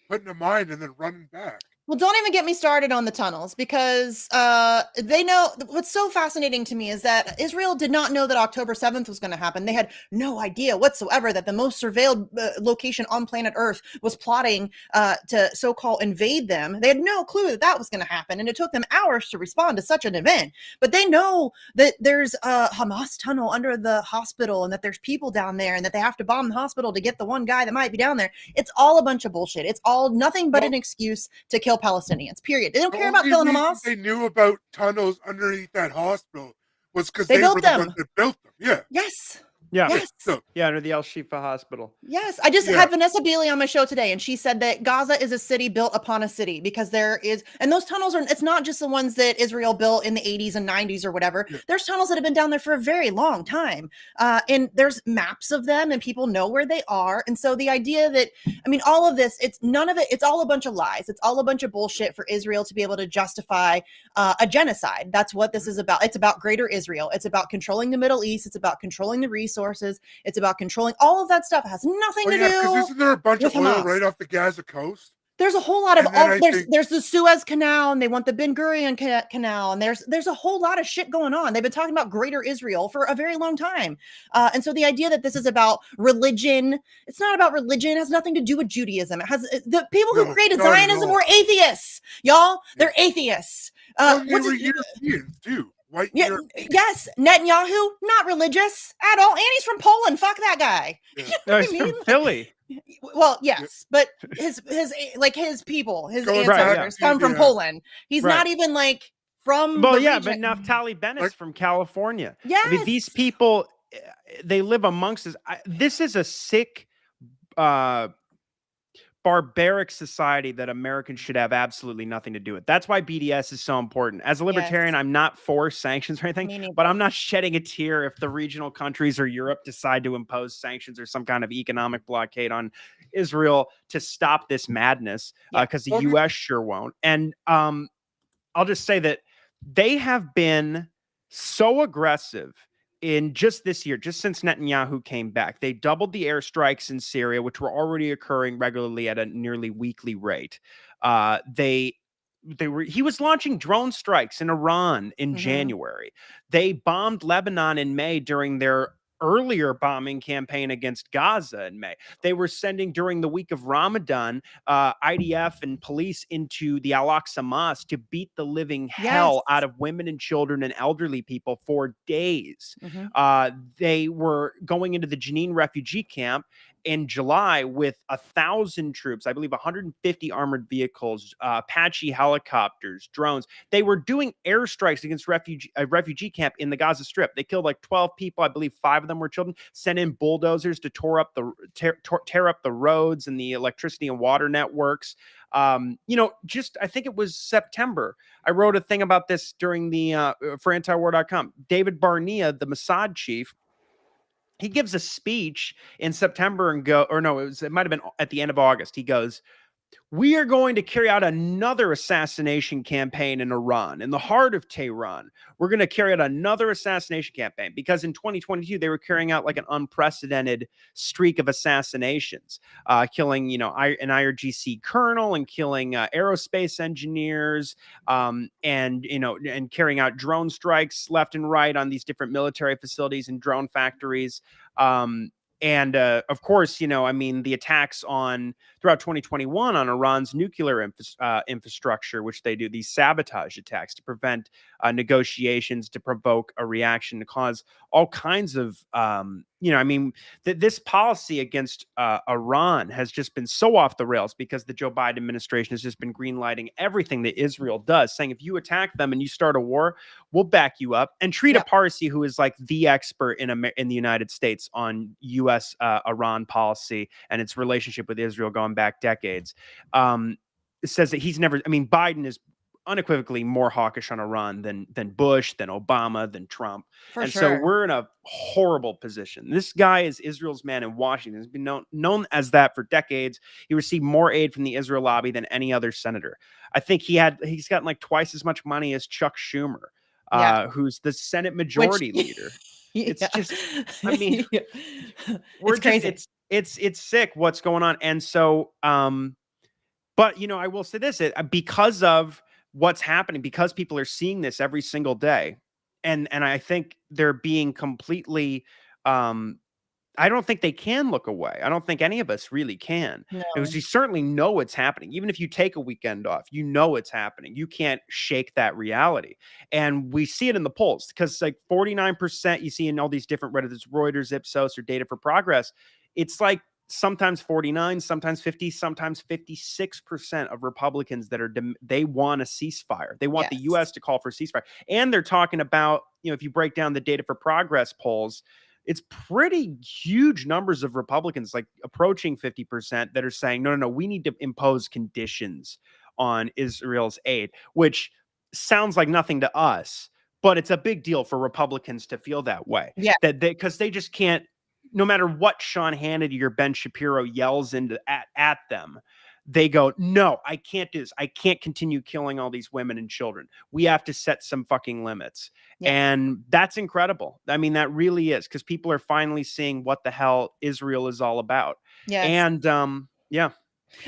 Speaker 9: putting a mine, and then running back.
Speaker 12: Well, don't even get me started on the tunnels because they know. What's so fascinating to me is that Israel did not know that October 7th was going to happen. They had no idea whatsoever that the most surveilled location on planet Earth was plotting to so-called invade them. They had no clue that that was going to happen. And it took them hours to respond to such an event. But they know that there's a Hamas tunnel under the hospital and that there's people down there and that they have to bomb the hospital to get the one guy that might be down there. It's all a bunch of bullshit. It's all nothing but an excuse to kill Palestinians, period. They don't care about killing Hamas.
Speaker 9: They knew about tunnels underneath that hospital was because
Speaker 12: they
Speaker 9: were
Speaker 12: built
Speaker 9: the ones that built them. Yeah.
Speaker 12: Yes.
Speaker 13: Yeah.
Speaker 12: Yes.
Speaker 13: Yeah, under the El Shifa hospital.
Speaker 12: Yes. I just had Vanessa Beeley on my show today, and she said that Gaza is a city built upon a city because there is, and those tunnels are, it's not just the ones that Israel built in the 80s and 90s or whatever. Yeah. There's tunnels that have been down there for a very long time. And there's maps of them and people know where they are. And so the idea that, I mean, all of this, it's none of it, it's all a bunch of lies. It's all a bunch of bullshit for Israel to be able to justify a genocide. That's what this is about. It's about greater Israel. It's about controlling the Middle East. It's about controlling the resources. It's about controlling all of that stuff. It has nothing to do.
Speaker 9: Isn't there a bunch of oil right off the Gaza coast?
Speaker 12: There's a whole lot of there's the Suez Canal, and they want the Ben Gurion Canal, and there's a whole lot of shit going on. They've been talking about greater Israel for a very long time, and so the idea that this is about religion, it's not about religion. It has nothing to do with Judaism. It has the people who created Zionism were atheists, y'all. They're atheists.
Speaker 9: They were Europeans too. White
Speaker 12: yes, Netanyahu, not religious at all, and he's from Poland. Fuck that guy.
Speaker 9: Yeah.
Speaker 12: You know
Speaker 13: he's from Philly.
Speaker 12: Well, yes, but his people, his ancestors come from Poland. He's not even like from.
Speaker 13: Well, yeah, but Naftali Bennett's from California.
Speaker 12: Yes,
Speaker 13: I mean, these people, they live amongst us. This is a sick, barbaric society that Americans should have absolutely nothing to do with. That's why BDS is so important. As a libertarian, I'm not for sanctions or anything, but I'm not shedding a tear if the regional countries or Europe decide to impose sanctions or some kind of economic blockade on Israel to stop this madness, because the US sure won't. And I'll just say that they have been so aggressive in just this year, just since Netanyahu came back. They doubled the airstrikes in Syria, which were already occurring regularly at a nearly weekly rate. He was launching drone strikes in Iran in January. They bombed Lebanon in May during their earlier bombing campaign against Gaza in May. They were sending, during the week of Ramadan, IDF and police into the Al-Aqsa Mosque to beat the living hell out of women and children and elderly people for days. They were going into the Jenin refugee camp in July with 1,000 troops, I believe 150 armored vehicles, Apache helicopters, drones. They were doing airstrikes against a refugee camp in the Gaza Strip. They killed like 12 people. I believe 5 of them were children. Sent in bulldozers to tear up the roads and the electricity and water networks. Just I think it was September. I wrote a thing about this during the for Antiwar.com. David Barnea, the Mossad chief, he gives a speech in September it might have been at the end of August. He goes, "We are going to carry out another assassination campaign in Iran, in the heart of Tehran. We're going to carry out another assassination campaign," because in 2022, they were carrying out like an unprecedented streak of assassinations, killing, an IRGC colonel and killing aerospace engineers, and carrying out drone strikes left and right on these different military facilities and drone factories. And of course, the attacks throughout 2021 on Iran's nuclear infrastructure, which they do, these sabotage attacks to prevent negotiations, to provoke a reaction, to cause all kinds of, this policy against Iran has just been so off the rails because the Joe Biden administration has just been greenlighting everything that Israel does, saying if you attack them and you start a war, we'll back you up. And Trita Parsi, who is like the expert in the United States on U.S. Iran policy and its relationship with Israel going back decades, says that Biden is unequivocally more hawkish on Iran than Bush, than Obama, than Trump. So we're in a horrible position. This guy is Israel's man in Washington. He's been known as that for decades. He received more aid from the Israel lobby than any other senator. I think he's gotten like twice as much money as Chuck Schumer, who's the Senate majority leader. It's just,
Speaker 12: it's crazy.
Speaker 13: It's sick what's going on. And so, but I will say this, because of what's happening, because people are seeing this every single day, and I think they're being completely, I don't think they can look away. I don't think any of us really can. No. Because you certainly know it's happening. Even if you take a weekend off, it's happening. You can't shake that reality. And we see it in the polls, because like 49% you see in all these different, whether it's Reuters, Ipsos, or Data for Progress, it's like sometimes 49, sometimes 50, sometimes 56% of Republicans that they want a ceasefire. They want the U.S. to call for ceasefire. And they're talking about, if you break down the Data for Progress polls, it's pretty huge numbers of Republicans, like approaching 50%, that are saying, no, we need to impose conditions on Israel's aid, which sounds like nothing to us, but it's a big deal for Republicans to feel that way. Yeah. Because they just can't, no matter what Sean Hannity or Ben Shapiro yells at them, they go, no, I can't do this. I can't continue killing all these women and children. We have to set some fucking limits. Yeah. And that's incredible. That really is, because people are finally seeing what the hell Israel is all about. Yeah. And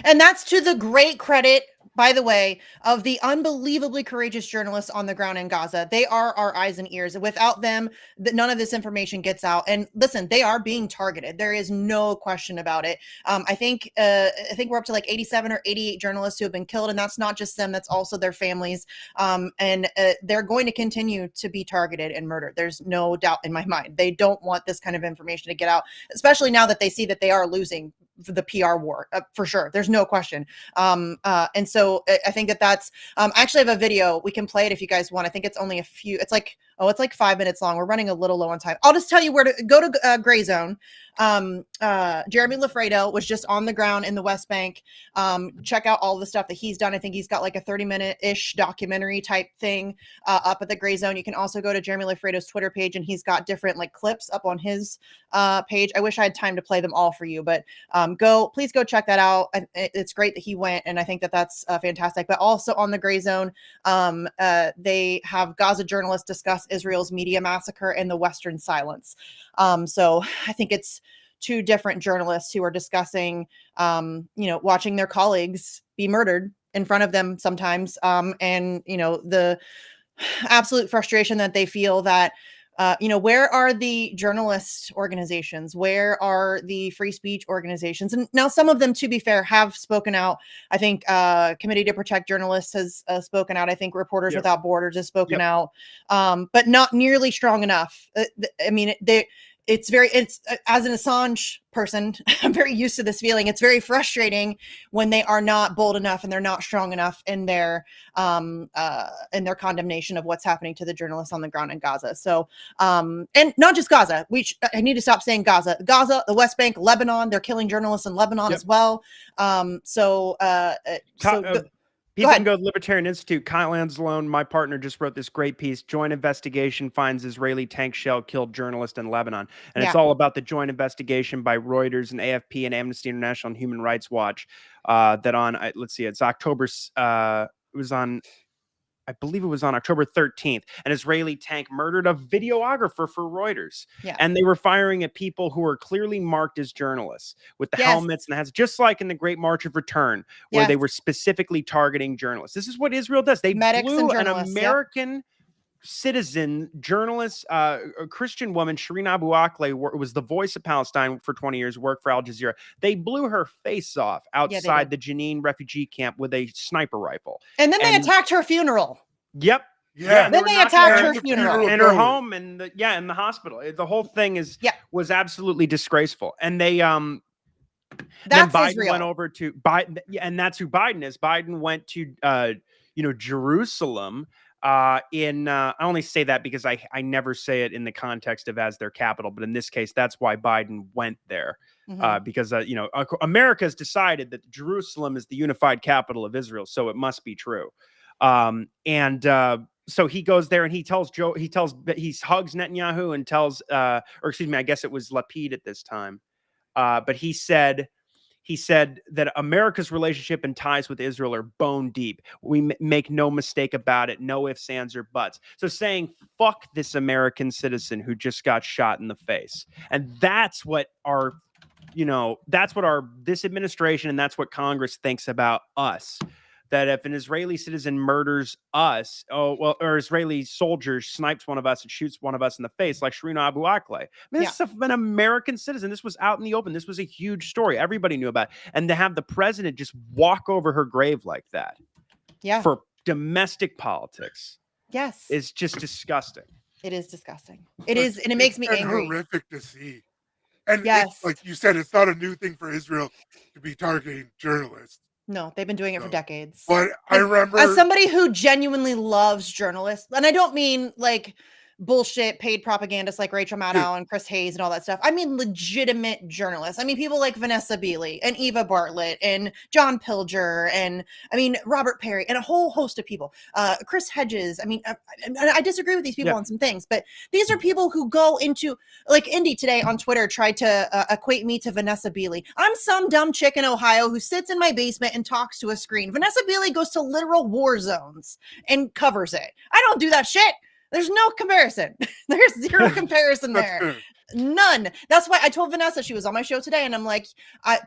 Speaker 12: and that's to the great credit, by the way, of the unbelievably courageous journalists on the ground in Gaza. They are our eyes and ears. Without them, none of this information gets out. And listen, they are being targeted. There is no question about it. I think we're up to like 87 or 88 journalists who have been killed, and that's not just them; that's also their families. And they're going to continue to be targeted and murdered. There's no doubt in my mind. They don't want this kind of information to get out, especially now that they see that they are losing the PR war, for sure. There's no question. And so I think that's, I actually have a video. We can play it if you guys want. I think it's only it's like 5 minutes long. We're running a little low on time. I'll just tell you where to go to Gray Zone. Jeremy Lafredo was just on the ground in the West Bank. Check out all the stuff that he's done. I think he's got like a 30-minute-ish documentary type thing up at the Gray Zone. You can also go to Jeremy Lafredo's Twitter page, and he's got different like clips up on his page. I wish I had time to play them all for you, but please go check that out. It's great that he went, and I think that's fantastic. But also on the Gray Zone, they have Gaza journalists discuss Israel's media massacre and the Western silence. So I think it's two different journalists who are discussing, watching their colleagues be murdered in front of them sometimes. And, the absolute frustration that they feel that where are the journalist organizations? Where are the free speech organizations? And now some of them, to be fair, have spoken out. I think Committee to Protect Journalists has spoken out. I think Reporters Without Borders has spoken out, but not nearly strong enough. It's as an Assange person, I'm very used to this feeling. It's very frustrating when they are not bold enough and they're not strong enough in their condemnation of what's happening to the journalists on the ground in Gaza. So, and not just Gaza. I need to stop saying Gaza, the West Bank, Lebanon. They're killing journalists in Lebanon as well.
Speaker 13: People can go to Libertarian Institute. Kyle Anzalone, my partner, just wrote this great piece. Joint investigation finds Israeli tank shell killed journalist in Lebanon. And it's all about the joint investigation by Reuters and AFP and Amnesty International and Human Rights Watch that on, it's October, I believe it was on October 13th, an Israeli tank murdered a videographer for Reuters.
Speaker 12: Yeah.
Speaker 13: And they were firing at people who were clearly marked as journalists with the helmets and the hats, just like in the Great March of Return, where they were specifically targeting journalists. This is what Israel does. They blew an American citizen, journalist, a Christian woman, Shireen Abu Akleh, was the voice of Palestine for 20 years, worked for Al Jazeera. They blew her face off outside the Jenin refugee camp with a sniper rifle.
Speaker 12: And then they attacked her funeral.
Speaker 13: Yep.
Speaker 9: Yeah.
Speaker 12: Then they attacked her funeral.
Speaker 13: And her home and in the hospital. The whole thing was absolutely disgraceful. And they then Biden
Speaker 12: Israel.
Speaker 13: went over to Biden, and that's who Biden is. Biden went to Jerusalem. I only say that because I never say it in the context of as their capital, but in this case, that's why Biden went there, because America has decided that Jerusalem is the unified capital of Israel, so it must be true. So he goes there and he hugs Netanyahu and tells, or excuse me, I guess it was Lapid at this time, but he said that America's relationship and ties with Israel are bone deep. We make no mistake about it. No ifs, ands, or buts. So saying, fuck this American citizen who just got shot in the face. And that's what this administration and that's what Congress thinks about us. That if an Israeli citizen murders us, or Israeli soldier snipes one of us and shoots one of us in the face, like Shireen Abu Akleh. This is an American citizen. This was out in the open. This was a huge story. Everybody knew about it. And to have the president just walk over her grave like that for domestic politics is just disgusting.
Speaker 12: It is disgusting. It is, and it makes me angry.
Speaker 9: Horrific to see. And like you said, it's not a new thing for Israel to be targeting journalists.
Speaker 12: No, they've been doing it for decades.
Speaker 9: But I remember,
Speaker 12: as somebody who genuinely loves journalists, and I don't mean like bullshit paid propagandists like Rachel Maddow and Chris Hayes and all that stuff. I mean legitimate journalists. I mean people like Vanessa Beeley and Eva Bartlett and John Pilger and Robert Perry and a whole host of people. Chris Hedges. I disagree with these people on some things, but these are people who go into, like Indy today on Twitter tried to equate me to Vanessa Beeley. I'm some dumb chick in Ohio who sits in my basement and talks to a screen. Vanessa Beeley goes to literal war zones and covers it. I don't do that shit. There's no comparison. There's zero comparison there. None. That's why I told Vanessa, she was on my show today, and I'm like,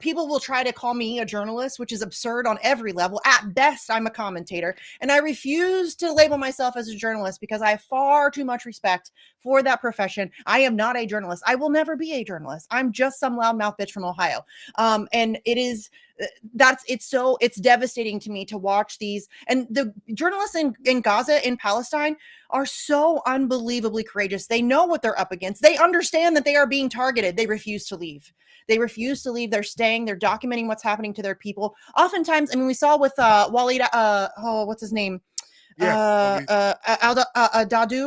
Speaker 12: people will try to call me a journalist, which is absurd on every level. At best, I'm a commentator, and I refuse to label myself as a journalist because I have far too much respect for that profession. I am not a journalist. I will never be a journalist. I'm just some loudmouth bitch from Ohio. And it is, it's devastating to me to watch these, and the journalists in Gaza, in Palestine, are so unbelievably courageous. They know what they're up against. They understand that they are being targeted. They refuse to leave. They're staying. They're documenting what's happening to their people. Oftentimes, we saw with Walid, what's his name? Dadoud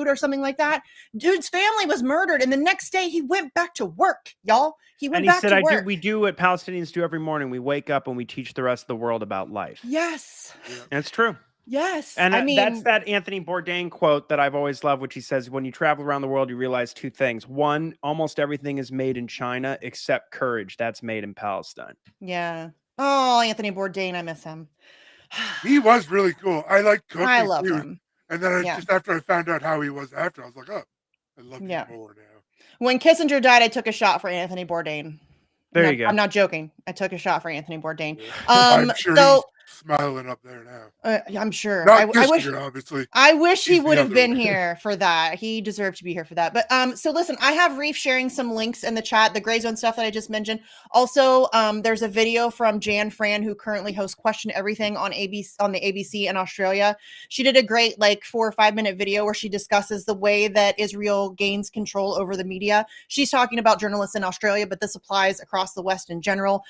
Speaker 12: or something like that. Dude's family was murdered, and the next day he went back to work, y'all. He said, we do what Palestinians do every morning. We wake up and we teach the rest of the world about life. Yes. And it's true. Yes. And that's that Anthony Bourdain quote that I've always loved, which he says, when you travel around the world, you realize two things. One, almost everything is made in China except courage. That's made in Palestine. Yeah. Oh, Anthony Bourdain. I miss him.
Speaker 9: He was really cool. I like cooking.
Speaker 12: I love him.
Speaker 9: And then just after I found out how he was after, I was like, oh, I love him more now.
Speaker 12: When Kissinger died, I took a shot for Anthony Bourdain.
Speaker 13: There you go.
Speaker 12: I'm not joking. I took a shot for Anthony Bourdain.
Speaker 9: I'm sure smiling up there now.
Speaker 12: I'm sure.
Speaker 9: Not
Speaker 12: I wish,
Speaker 9: obviously.
Speaker 12: I wish he
Speaker 9: He's the
Speaker 12: would have
Speaker 9: other
Speaker 12: been
Speaker 9: one.
Speaker 12: here for that. He deserved to be here for that. But so listen, I have Reef sharing some links in the chat, the gray zone stuff that I just mentioned. Also, there's a video from Jan Fran, who currently hosts Question Everything on ABC on the ABC in Australia. She did a great 4 or 5 minute video where she discusses the way that Israel gains control over the media. She's talking about journalists in Australia, but this applies across the West in general.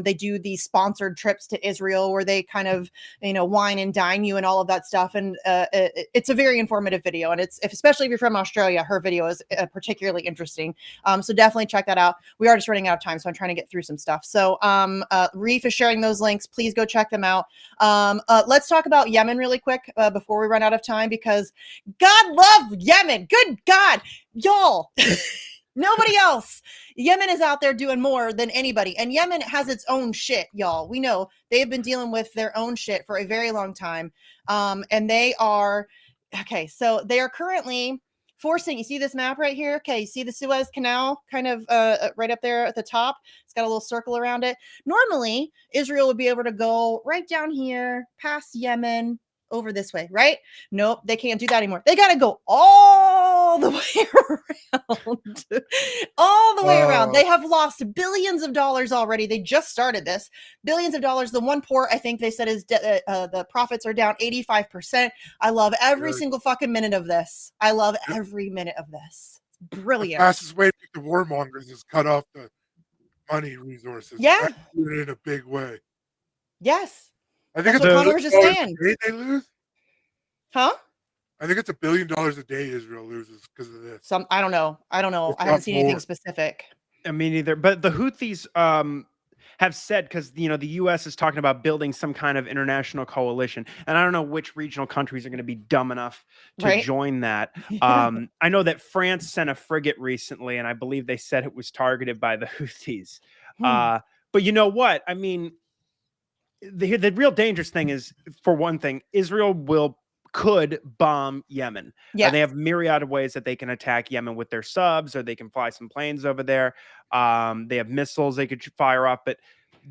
Speaker 12: They do these sponsored trips to Israel where they kind of wine and dine you and all of that stuff. And it's a very informative video. And especially if you're from Australia, her video is particularly interesting. So definitely check that out. We are just running out of time, so I'm trying to get through some stuff. So Reef is sharing those links. Please go check them out. Let's talk about Yemen really quick before we run out of time, because God love Yemen. Good God, y'all. Nobody else. Yemen is out there doing more than anybody. And Yemen has its own shit, y'all. We know they've been dealing with their own shit for a very long time. And they are, okay, so they are currently forcing, you see this map right here? Okay, you see the Suez Canal kind of right up there at the top? It's got a little circle around it. Normally, Israel would be able to go right down here, past Yemen, over this way, right? Nope, they can't do that anymore. They got to go all the way around. All the way around. They have lost billions of dollars already. They just started this. Billions of dollars. The one port, I think they said, is the profits are down 85%. I love every single fucking minute of this. I love every minute of this. It's brilliant.
Speaker 9: The fastest way to get the warmongers is cut off the money resources.
Speaker 12: Yeah.
Speaker 9: In a big way.
Speaker 12: Yes.
Speaker 9: I think
Speaker 12: That's what Connor was just saying.
Speaker 9: They lose.
Speaker 12: Huh?
Speaker 9: I think it's $1 billion a day Israel loses because of this.
Speaker 12: I don't know. I haven't seen anything specific.
Speaker 13: I mean, either. But the Houthis have said, because the U.S. is talking about building some kind of international coalition, and I don't know which regional countries are going to be dumb enough to join that. I know that France sent a frigate recently, and I believe they said it was targeted by the Houthis. But you know what? I mean, the real dangerous thing is, for one thing, Israel could bomb Yemen. They have myriad of ways that they can attack Yemen with their subs, or they can fly some planes over there. They have missiles they could fire off, but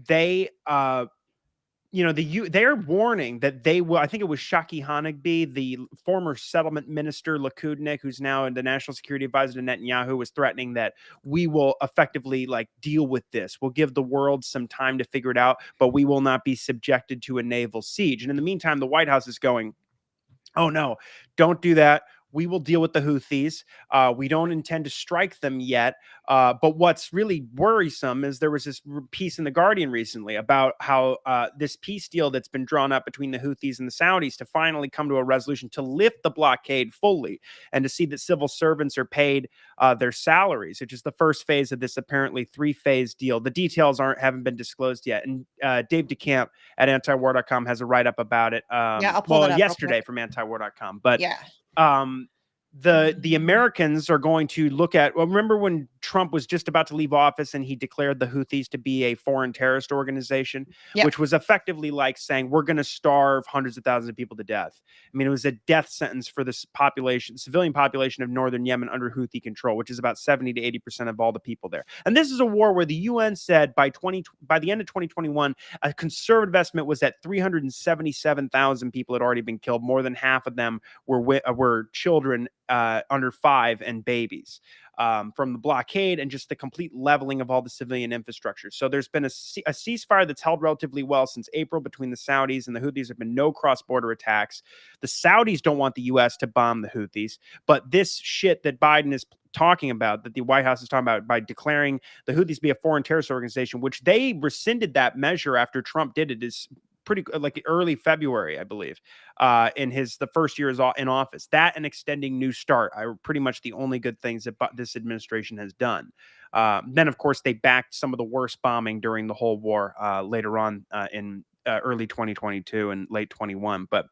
Speaker 13: they, they're warning that they will. I think it was Shaki Hanegbi, the former settlement minister, Lakudnik, who's now the national security advisor to Netanyahu, was threatening that we will effectively deal with this. We'll give the world some time to figure it out, but we will not be subjected to a naval siege. And in the meantime, the White House is going, oh no, don't do that. We will deal with the Houthis. We don't intend to strike them yet. But what's really worrisome is there was this piece in The Guardian recently about how this peace deal that's been drawn up between the Houthis and the Saudis to finally come to a resolution to lift the blockade fully and to see that civil servants are paid their salaries, which is the first phase of this apparently 3-phase deal. The details haven't been disclosed yet. And Dave DeCamp at antiwar.com has a write-up about it.
Speaker 12: I'll pull that up
Speaker 13: yesterday from antiwar.com. But
Speaker 12: yeah.
Speaker 13: The Americans are going to look at, remember when Trump was just about to leave office and he declared the Houthis to be a foreign terrorist organization, which was effectively like saying, we're going to starve hundreds of thousands of people to death. I mean, it was a death sentence for this civilian population of northern Yemen under Houthi control, which is about 70 to 80% of all the people there. And this is a war where the UN said by the end of 2021, a conservative estimate was that 377,000 people had already been killed. More than half of them were children under 5 and babies, from the blockade and just the complete leveling of all the civilian infrastructure. So there's been a ceasefire that's held relatively well since April between the Saudis and the Houthis. There have been no cross-border attacks. The Saudis don't want the U.S. to bomb the Houthis, but this shit that Biden is talking about, that the White House is talking about, by declaring the Houthis to be a foreign terrorist organization, which they rescinded that measure after Trump did it, is pretty early February, I believe, in the first year in office. That and extending New START are pretty much the only good things that this administration has done. Then, of course, they backed some of the worst bombing during the whole war later on in early 2022 and late 21. But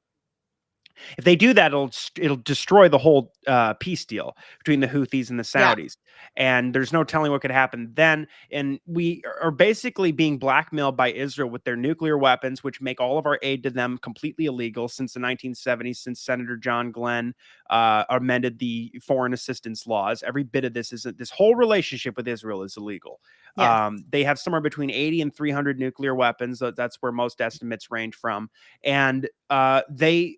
Speaker 13: if they do that, it'll destroy the whole peace deal between the Houthis and the Saudis. And there's no telling what could happen then. And we are basically being blackmailed by Israel with their nuclear weapons, which make all of our aid to them completely illegal since the 1970s, since Senator John Glenn amended the foreign assistance laws. Every bit of this whole relationship with Israel is illegal.
Speaker 12: Yeah.
Speaker 13: They have somewhere between 80 and 300 nuclear weapons. That's where most estimates range from. And if they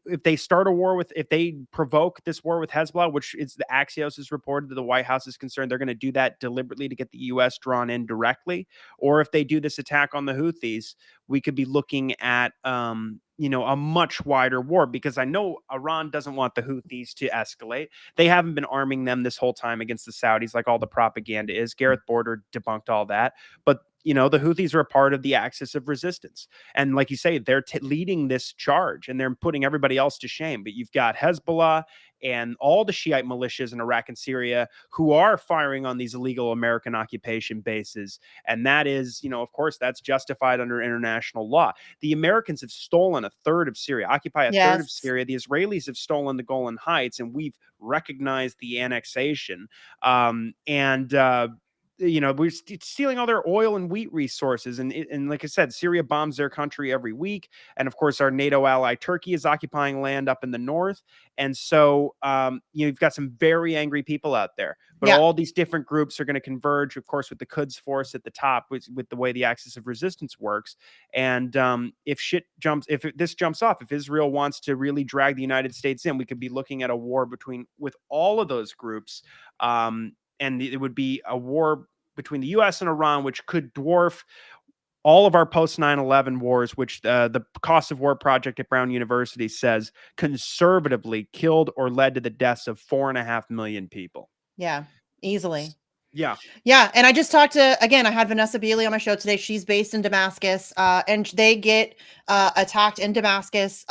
Speaker 13: provoke this war with Hezbollah, which is the Axios has reported that the White House is concerned, they're going to do that deliberately to get the U.S. drawn in directly. Or if they do this attack on the Houthis, we could be looking at a much wider war, because I know Iran doesn't want the Houthis to escalate. They haven't been arming them this whole time against the Saudis like all the propaganda is. Gareth Border debunked all that. But the Houthis are a part of the axis of resistance. And like you say, they're leading this charge and they're putting everybody else to shame. But you've got Hezbollah and all the Shiite militias in Iraq and Syria who are firing on these illegal American occupation bases. And that is, of course, that's justified under international law. The Americans have stolen a third of Syria, occupy a third of Syria. The Israelis have stolen the Golan Heights, and we've recognized the annexation. We're stealing all their oil and wheat resources. And like I said, Syria bombs their country every week. And of course, our NATO ally Turkey is occupying land up in the north. And so, you've got some very angry people out there. But all these different groups are going to converge, of course, with the Quds force at the top, with the way the axis of resistance works. And if this jumps off, if Israel wants to really drag the United States in, we could be looking at a war with all of those groups. And it would be a war between the U.S. and Iran, which could dwarf all of our post 9/11 wars, which the Cost of War Project at Brown University says conservatively killed or led to the deaths of 4.5 million people.
Speaker 12: Yeah, easily.
Speaker 13: Yeah.
Speaker 12: Yeah. And I just talked I had Vanessa Beeley on my show today. She's based in Damascus, and they get attacked in Damascus.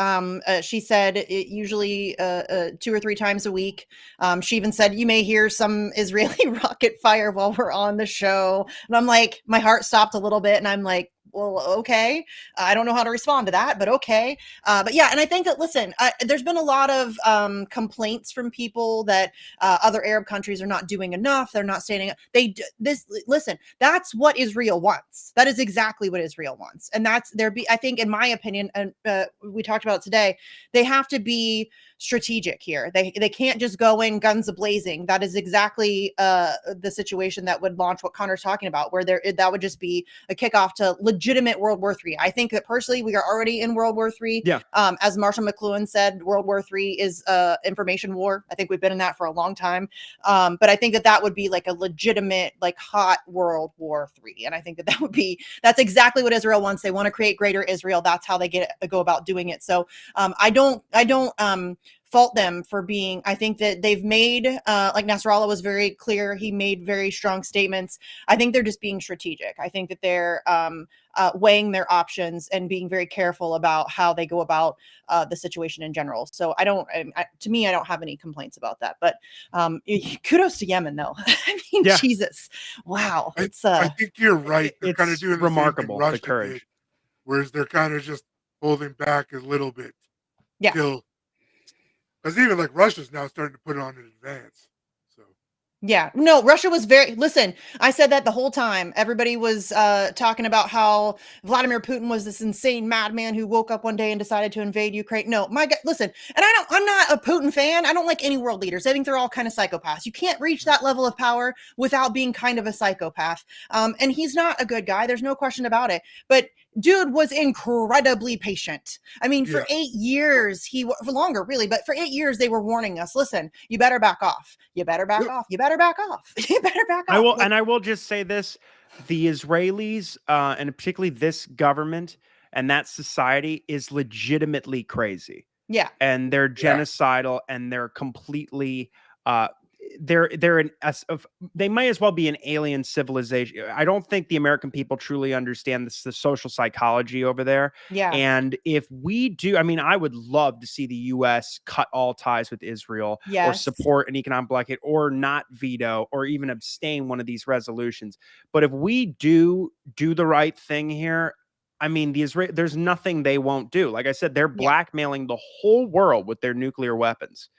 Speaker 12: She said it usually 2 or 3 times a week. She even said, you may hear some Israeli rocket fire while we're on the show. And I'm like, my heart stopped a little bit. And I'm like, well, okay. I don't know how to respond to that, but okay. But yeah, and I think that, listen, there's been a lot of complaints from people that other Arab countries are not doing enough. They're not standing up. Listen, that's what Israel wants. That is exactly what Israel wants. And I think, in my opinion, and we talked about it today, they have to be strategic here. They can't just go in guns a-blazing. That is exactly the situation that would launch what Connor's talking about, where that would just be a kickoff to legitimate World War III. I think that personally we are already in World War III.
Speaker 13: Yeah.
Speaker 12: As Marshall McLuhan said, World War III is information war. I think we've been in that for a long time. But I think that would be like a legitimate, like, hot World War III. And I think that's exactly what Israel wants. They want to create greater Israel. That's how they go about doing it. So I don't fault them for being, I think that they've made, like Nasrallah was very clear. He made very strong statements. I think they're just being strategic. I think that they're weighing their options and being very careful about how they go about the situation in general. So I don't have any complaints about that, but kudos to Yemen though. I mean, Jesus, wow.
Speaker 9: I think you're right. They're kind of doing
Speaker 13: remarkable,
Speaker 9: the
Speaker 13: courage.
Speaker 9: did, whereas they're kind of just holding back a little bit.
Speaker 12: Yeah.
Speaker 9: Because even like Russia's now starting to put it on in advance. So
Speaker 12: yeah, no, Russia was listen, I said that the whole time. Everybody was talking about how Vladimir Putin was this insane madman who woke up one day and decided to invade Ukraine. No, my God, listen, and I'm not a Putin fan. I don't like any world leaders. I think they're all kind of psychopaths. You can't reach that level of power without being kind of a psychopath. And he's not a good guy. There's no question about it. But dude was incredibly patient. I mean, for 8 years, for longer, really, but for 8 years, they were warning us, listen, you better back off. You better back off. You better back off. You better back off.
Speaker 13: I will just say this, the Israelis, and particularly this government and that society is legitimately crazy.
Speaker 12: Yeah.
Speaker 13: And they're genocidal and they're completely, they might as well be an alien civilization. I don't think the American people truly understand the social psychology over there.
Speaker 12: Yeah.
Speaker 13: And if we do, I mean, I would love to see the U.S. cut all ties with Israel, or support an economic blockade, or not veto or even abstain one of these resolutions. But if we do the right thing here, I mean, there's nothing they won't do. Like I said, they're blackmailing the whole world with their nuclear weapons.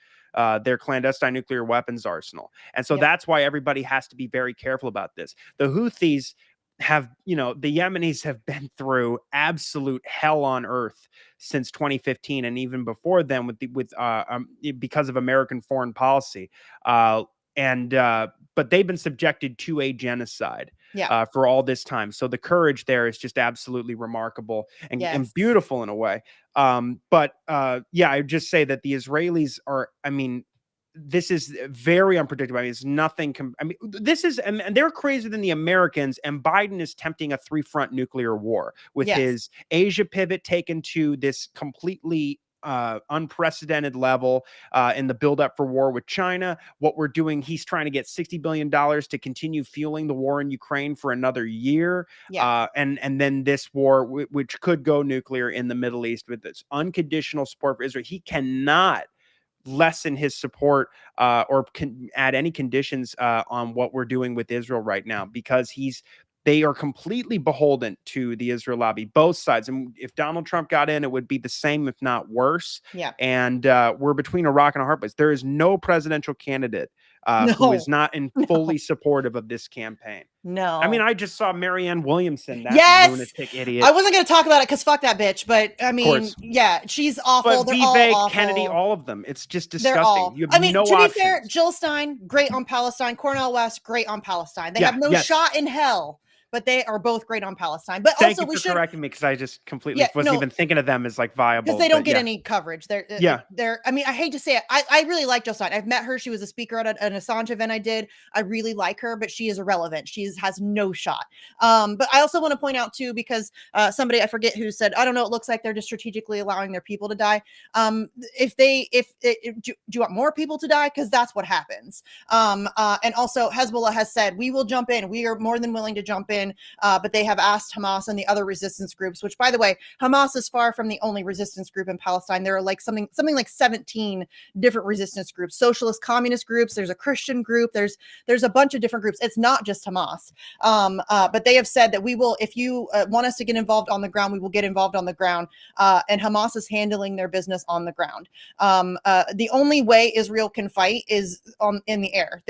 Speaker 13: Their clandestine nuclear weapons arsenal. And so that's why everybody has to be very careful about this. The Houthis have, the Yemenis have been through absolute hell on earth since 2015. And even before then because of American foreign policy. But they've been subjected to a genocide. for all this time. So the courage there is just absolutely remarkable and beautiful in a way. But I would just say that the Israelis are, I mean, this is very unpredictable. I mean, it's nothing. This is, and they're crazier than the Americans. And Biden is tempting a 3-front nuclear war with his Asia pivot taken to this completely unprecedented level in the buildup for war with China. What we're doing, he's trying to get $60 billion to continue fueling the war in Ukraine for another year. And then this war, which could go nuclear in the Middle East with this unconditional support for Israel. He cannot lessen his support or can add any conditions on what we're doing with Israel right now, because they are completely beholden to the Israel lobby, both sides. And if Donald Trump got in, it would be the same, if not worse. And we're between a rock and a hard place. There is no presidential candidate who is not fully supportive of this campaign.
Speaker 12: No.
Speaker 13: I mean, I just saw Marianne Williamson, that lunatic idiot.
Speaker 12: I wasn't going to talk about it because fuck that bitch. But I mean, she's awful.
Speaker 13: But
Speaker 12: They're all awful.
Speaker 13: Kennedy, all of them. It's just disgusting.
Speaker 12: They're all.
Speaker 13: You have no
Speaker 12: to
Speaker 13: options.
Speaker 12: be fair, Jill Stein, great on Palestine. Cornel West, great on Palestine. They have no shot in hell, but they are both great on Palestine. But
Speaker 13: Thank
Speaker 12: also,
Speaker 13: you for correcting me, because I just completely wasn't even thinking of them as like viable.
Speaker 12: Because they don't get any coverage. They're I mean, I hate to say it. I really like Jill Stein. I've met her. She was a speaker at an Assange event I did. I really like her, but she is irrelevant. She has no shot. But I also want to point out too, because somebody, I forget who said, I don't know, it looks like they're just strategically allowing their people to die. Do you want more people to die? Because that's what happens. And also Hezbollah has said, we will jump in. We are more than willing to jump in. But they have asked Hamas and the other resistance groups, which, by the way, Hamas is far from the only resistance group in Palestine. There are like something like 17 different resistance groups, socialist, communist groups. There's a Christian group. There's a bunch of different groups. It's not just Hamas. But they have said that we will, if you want us to get involved on the ground, we will get involved on the ground. And Hamas is handling their business on the ground. The only way Israel can fight is in the air.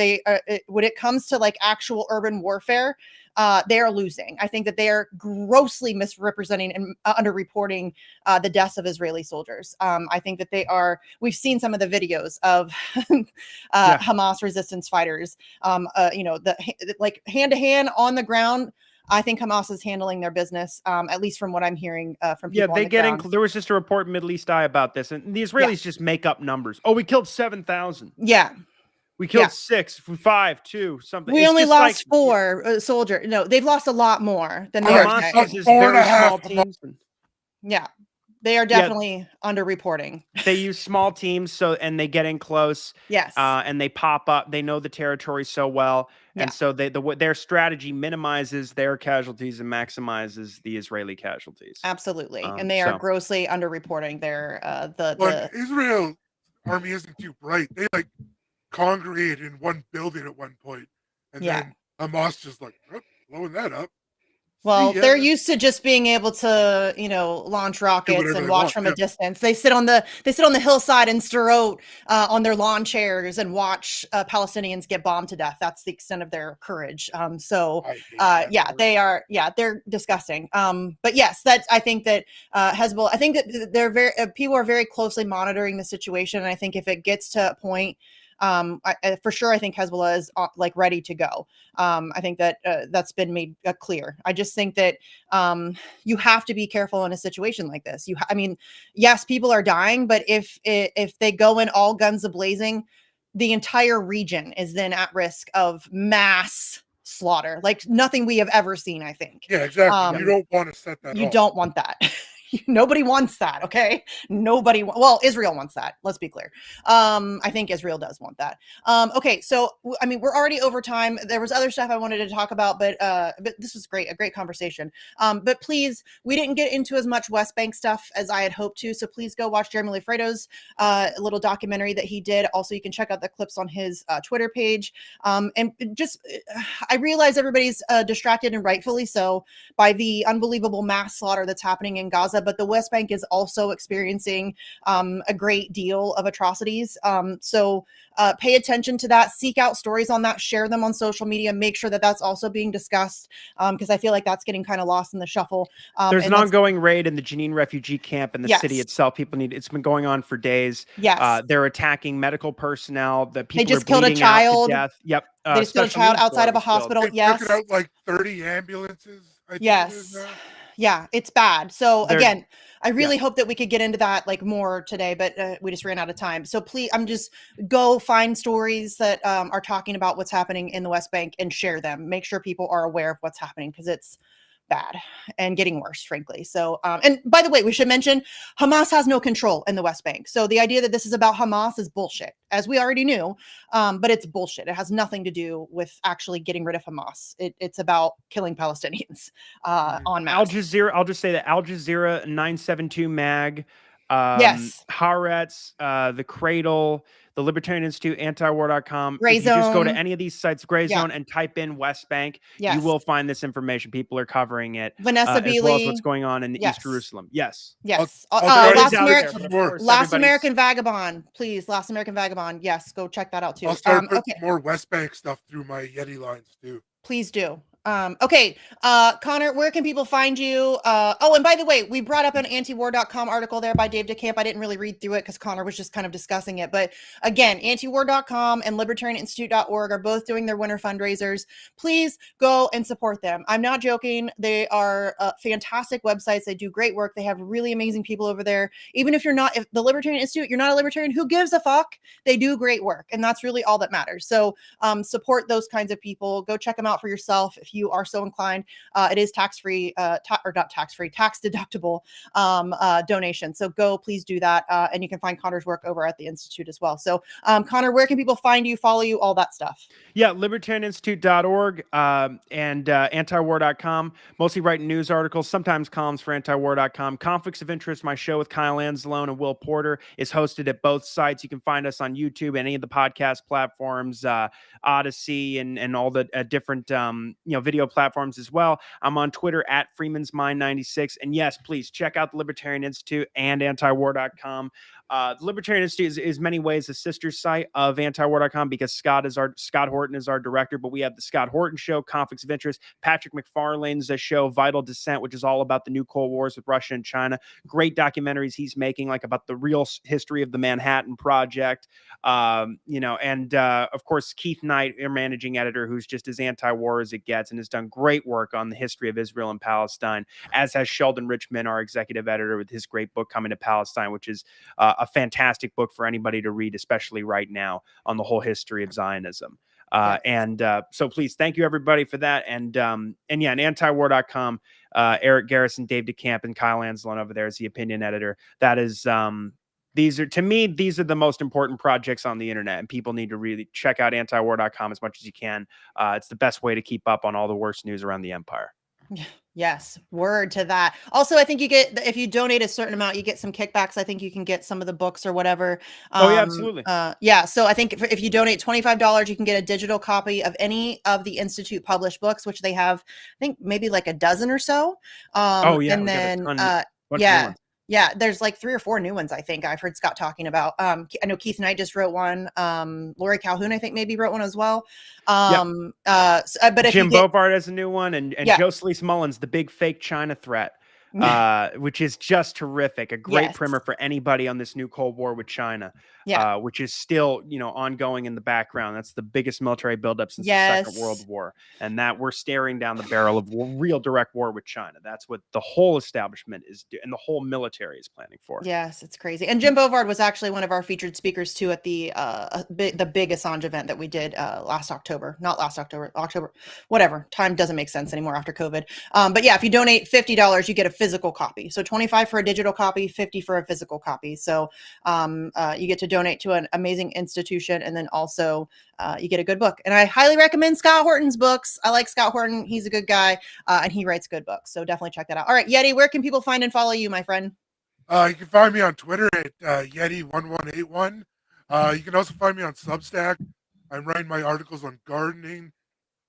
Speaker 12: When it comes to like actual urban warfare, they are losing. I think that they are grossly misrepresenting and underreporting the deaths of Israeli soldiers. I think that we've seen some of the videos of Hamas resistance fighters, like hand to hand on the ground. I think Hamas is handling their business, at least from what I'm hearing from people.
Speaker 13: There was just a report in Middle East Eye about this, and the Israelis just make up numbers. Oh, we killed 7,000.
Speaker 12: Yeah.
Speaker 13: We killed 6, 5, 2, something.
Speaker 12: We only lost 4 soldiers. No, they've lost a lot more than they are.
Speaker 13: Very small teams.
Speaker 12: Yeah, they are definitely underreporting.
Speaker 13: They use small teams, and they get in close.
Speaker 12: Yes,
Speaker 13: and they pop up. They know the territory so well, and so their strategy minimizes their casualties and maximizes the Israeli casualties.
Speaker 12: Absolutely, and they are grossly underreporting their
Speaker 9: Israel army isn't too bright. They congregated in one building at one point, and then Hamas just blowing that up.
Speaker 12: Well, they're used to just being able to, launch rockets and watch from a distance. They sit on the hillside in Sderot on their lawn chairs and watch Palestinians get bombed to death. That's the extent of their courage. They're disgusting. But yes, I think that Hezbollah. I think that people are very closely monitoring the situation, and I think if it gets to a point. For sure, I think Hezbollah is ready to go. I think that that's been made clear. I just think that you have to be careful in a situation like this. Yes, people are dying, but if they go in all guns a-blazing, the entire region is then at risk of mass slaughter, like nothing we have ever seen. I think.
Speaker 9: Yeah, exactly. You don't want to set that.
Speaker 12: You don't want that. Nobody wants that. Okay. Well, Israel wants that. Let's be clear. I think Israel does want that. Okay. So, we're already over time. There was other stuff I wanted to talk about, but this was great. A great conversation. But please, we didn't get into as much West Bank stuff as I had hoped to. So please go watch Jeremy Lafredo's little documentary that he did. Also, you can check out the clips on his Twitter page. And just, I realize everybody's distracted, and rightfully so, by the unbelievable mass slaughter that's happening in Gaza. but the West Bank is also experiencing a great deal of atrocities. So pay attention to that, seek out stories on that, share them on social media, make sure that that's also being discussed, because I feel like that's getting kind of lost in the shuffle.
Speaker 13: There's an ongoing raid in the Jenin refugee camp in the
Speaker 12: Yes.
Speaker 13: city itself. It's been going on for days.
Speaker 12: Yes.
Speaker 13: They're attacking medical personnel. The people
Speaker 12: They just
Speaker 13: are
Speaker 12: killed a
Speaker 13: bleeding out to
Speaker 12: child.
Speaker 13: death. Yep.
Speaker 12: They just killed a child outside of a hospital.
Speaker 9: They've taken out like 30 ambulances. I think it is now.
Speaker 12: Yeah, it's bad. So again, I really
Speaker 13: yeah.
Speaker 12: hope that we could get into that like more today, but we just ran out of time. So please, go find stories that are talking about what's happening in the West Bank and share them. Make sure people are aware of what's happening, because it's bad and getting worse, frankly. So, and by the way, we should mention Hamas has no control in the West Bank. So the idea that this is about Hamas is bullshit, as we already knew, but it's bullshit. It has nothing to do with actually getting rid of Hamas. It's about killing Palestinians en masse.
Speaker 13: Al Jazeera, I'll just say that Al Jazeera, 972 Mag,
Speaker 12: yes,
Speaker 13: Haaretz, The Cradle, the Libertarian Institute, Antiwar.com.
Speaker 12: Gray
Speaker 13: if you just go to
Speaker 12: Zone.
Speaker 13: any of these sites, Gray Zone, and type in West Bank, you will find this information. People are covering it.
Speaker 12: Vanessa
Speaker 13: as well as what's going on in East Jerusalem. Yes.
Speaker 12: Yes.
Speaker 9: Last
Speaker 12: American Vagabond. Please. Last American Vagabond. Yes. Go check that out too.
Speaker 9: I'll start putting more West Bank stuff through my Yeti lines too.
Speaker 12: Please do. Okay. Connor, where can people find you? Oh, and by the way, we brought up an antiwar.com article there by Dave DeCamp. I didn't really read through it because Connor was just kind of discussing it. But again, antiwar.com and libertarianinstitute.org are both doing their winter fundraisers. Please go and support them. I'm not joking. They are fantastic websites. They do great work. They have really amazing people over there. Even if if the Libertarian Institute, you're not a libertarian, who gives a fuck? They do great work. And that's really all that matters. So support those kinds of people. Go check them out for yourself if you are so inclined. It is tax-free, or not tax-free, tax-deductible donation. So go, please do that. And you can find Connor's work over at the Institute as well. So Connor, where can people find you, follow you, all that stuff?
Speaker 13: Yeah, libertarianinstitute.org and antiwar.com. Mostly writing news articles, sometimes columns for antiwar.com. Conflicts of Interest, my show with Kyle Anzalone and Will Porter, is hosted at both sites. You can find us on YouTube, any of the podcast platforms, Odyssey, and all the different video platforms as well. I'm on Twitter at Freeman's Mind 96. And yes, please check out the Libertarian Institute and antiwar.com. The Libertarian Institute is many ways a sister site of antiwar.com because Scott Horton is our director, but we have the Scott Horton Show, Conflicts of Interest, Patrick McFarlane's show, Vital Descent, which is all about the new Cold Wars with Russia and China. Great documentaries he's making, like about the real history of the Manhattan Project, and of course, Keith Knight, our managing editor, who's just as anti-war as it gets and has done great work on the history of Israel and Palestine, as has Sheldon Richman, our executive editor, with his great book, Coming to Palestine, which is a fantastic book for anybody to read, especially right now, on the whole history of Zionism. So please, thank you everybody for that. And antiwar.com, Eric Garrison, Dave DeCamp, and Kyle Anzalone over there is the opinion editor. That is, these are the most important projects on the internet, and people need to really check out antiwar.com as much as you can. It's the best way to keep up on all the worst news around the empire.
Speaker 12: Yes, word to that. Also, I think if you donate a certain amount, you get some kickbacks. I think you can get some of the books or whatever.
Speaker 13: Yeah, absolutely.
Speaker 12: So I think if you donate $25, you can get a digital copy of any of the Institute published books, which they have, I think maybe like a dozen or so. And then yeah, there's like 3 or 4 new ones. I think I've heard Scott talking about. I know Keith Knight just wrote one. Lori Calhoun, I think, maybe wrote one as well. But if
Speaker 13: Jim Bovard has a new one, and Joe Sleece Mullins, The Big Fake China Threat, which is just terrific. A great primer for anybody on this new Cold War with China, which is still, ongoing in the background. That's the biggest military buildup since the Second World War. And that we're staring down the barrel of real direct war with China. That's what the whole establishment is doing, and the whole military is planning for.
Speaker 12: Yes, it's crazy. And Jim Bovard was actually one of our featured speakers too at the big Assange event that we did October, whatever. Time doesn't make sense anymore after COVID. But yeah, if you donate $50, you get a physical copy. So 25 for a digital copy, 50 for a physical copy. So you get to donate to an amazing institution, and then also you get a good book. And I highly recommend Scott Horton's books. I like Scott Horton. He's a good guy, and he writes good books. So definitely check that out. All right, Yeti, where can people find and follow you, my friend?
Speaker 9: You can find me on Twitter at Yeti1181. You can also find me on Substack. I'm writing my articles on gardening.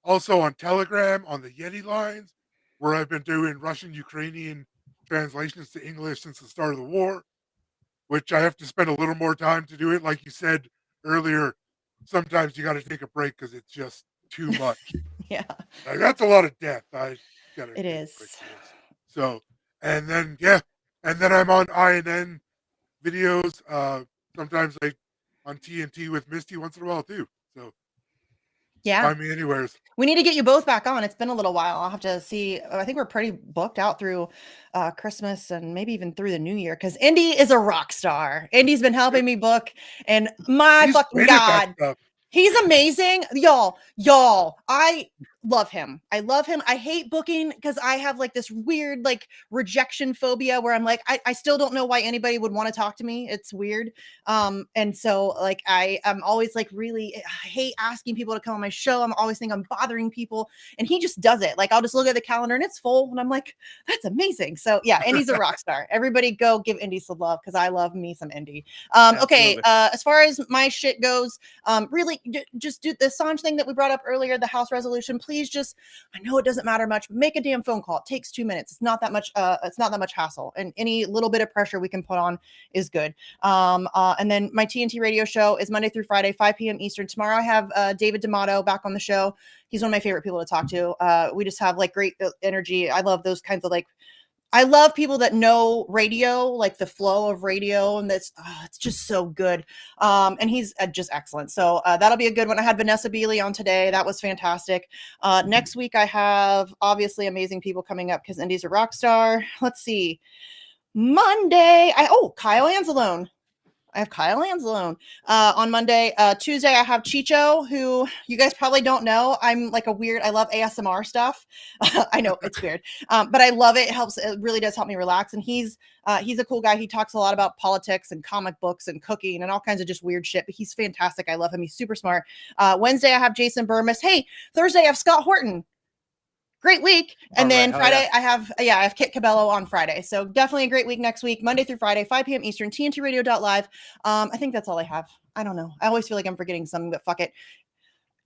Speaker 9: Also on Telegram on the Yeti lines, where I've been doing Russian-Ukrainian translations to English since the start of the war, which I have to spend a little more time to do it. Like you said earlier, sometimes you got to take a break because it's just too much.
Speaker 12: Yeah.
Speaker 9: Like, that's a lot of death. I gotta
Speaker 12: It is.
Speaker 9: So, and then, yeah. And then I'm on INN videos. Sometimes like on TNT with Misty once in a while too. So
Speaker 12: yeah,
Speaker 9: find me anywhere.
Speaker 12: We need to get you both back on. It's been a little while. I'll have to see. I think we're pretty booked out through Christmas and maybe even through the new year because Indy is a rock star. Indy's been helping me book, and my fucking God, he's amazing. Y'all, I love him. I hate booking because I have like this weird like rejection phobia where I'm like, I still don't know why anybody would want to talk to me. It's weird. And so like I'm always like really I hate asking people to come on my show. I'm always think I'm bothering people, and he just does it. Like I'll just look at the calendar and it's full, and I'm like, that's amazing. So yeah, Indy's a rock star. Everybody go give Indy some love because I love me some Indy. Okay, as far as my shit goes, really just do the Assange thing that we brought up earlier, the House resolution. Please just, I know it doesn't matter much, but make a damn phone call. It takes 2 minutes. It's not that much. It's not that much hassle, and any little bit of pressure we can put on is good. And then my TNT radio show is Monday through Friday, 5 p.m. Eastern. Tomorrow I have David D'Amato back on the show. He's one of my favorite people to talk to. We just have like great energy. I love those kinds of like, I love people that know radio, like the flow of radio, and it's just so good. And he's just excellent. So that'll be a good one. I had Vanessa Beeley on today. That was fantastic. Next week I have obviously amazing people coming up because Indy's a rock star. Let's see. Monday, Kyle Anzalone. I have Kyle Anzalone on Monday. Tuesday, I have Chicho, who you guys probably don't know. I'm like I love ASMR stuff. I know it's weird, but I love it. It helps. It really does help me relax. And he's a cool guy. He talks a lot about politics and comic books and cooking and all kinds of just weird shit, but he's fantastic. I love him. He's super smart. Wednesday, I have Jason Burmis. Hey, Thursday, I have Scott Horton. Great week. And then Friday, I have Kit Cabello on Friday. So definitely a great week next week, Monday through Friday, 5 p.m. Eastern, TNTradio.live. I think that's all I have. I don't know. I always feel like I'm forgetting something, but fuck it.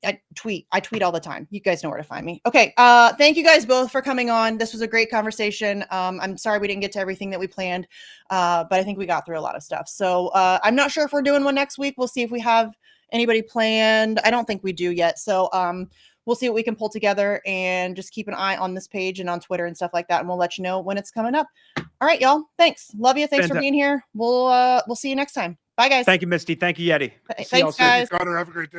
Speaker 12: I tweet all the time. You guys know where to find me. Okay. Thank you guys both for coming on. This was a great conversation. I'm sorry we didn't get to everything that we planned, but I think we got through a lot of stuff. So I'm not sure if we're doing one next week. We'll see if we have anybody planned. I don't think we do yet. So we'll see what we can pull together, and just keep an eye on this page and on Twitter and stuff like that. And we'll let you know when it's coming up. All right, y'all. Thanks. Love you. Thanks for being here. We'll see you next time. Bye, guys.
Speaker 13: Thank you, Misty. Thank you, Yeti.
Speaker 12: Thanks, guys.
Speaker 9: Connor, have a great day.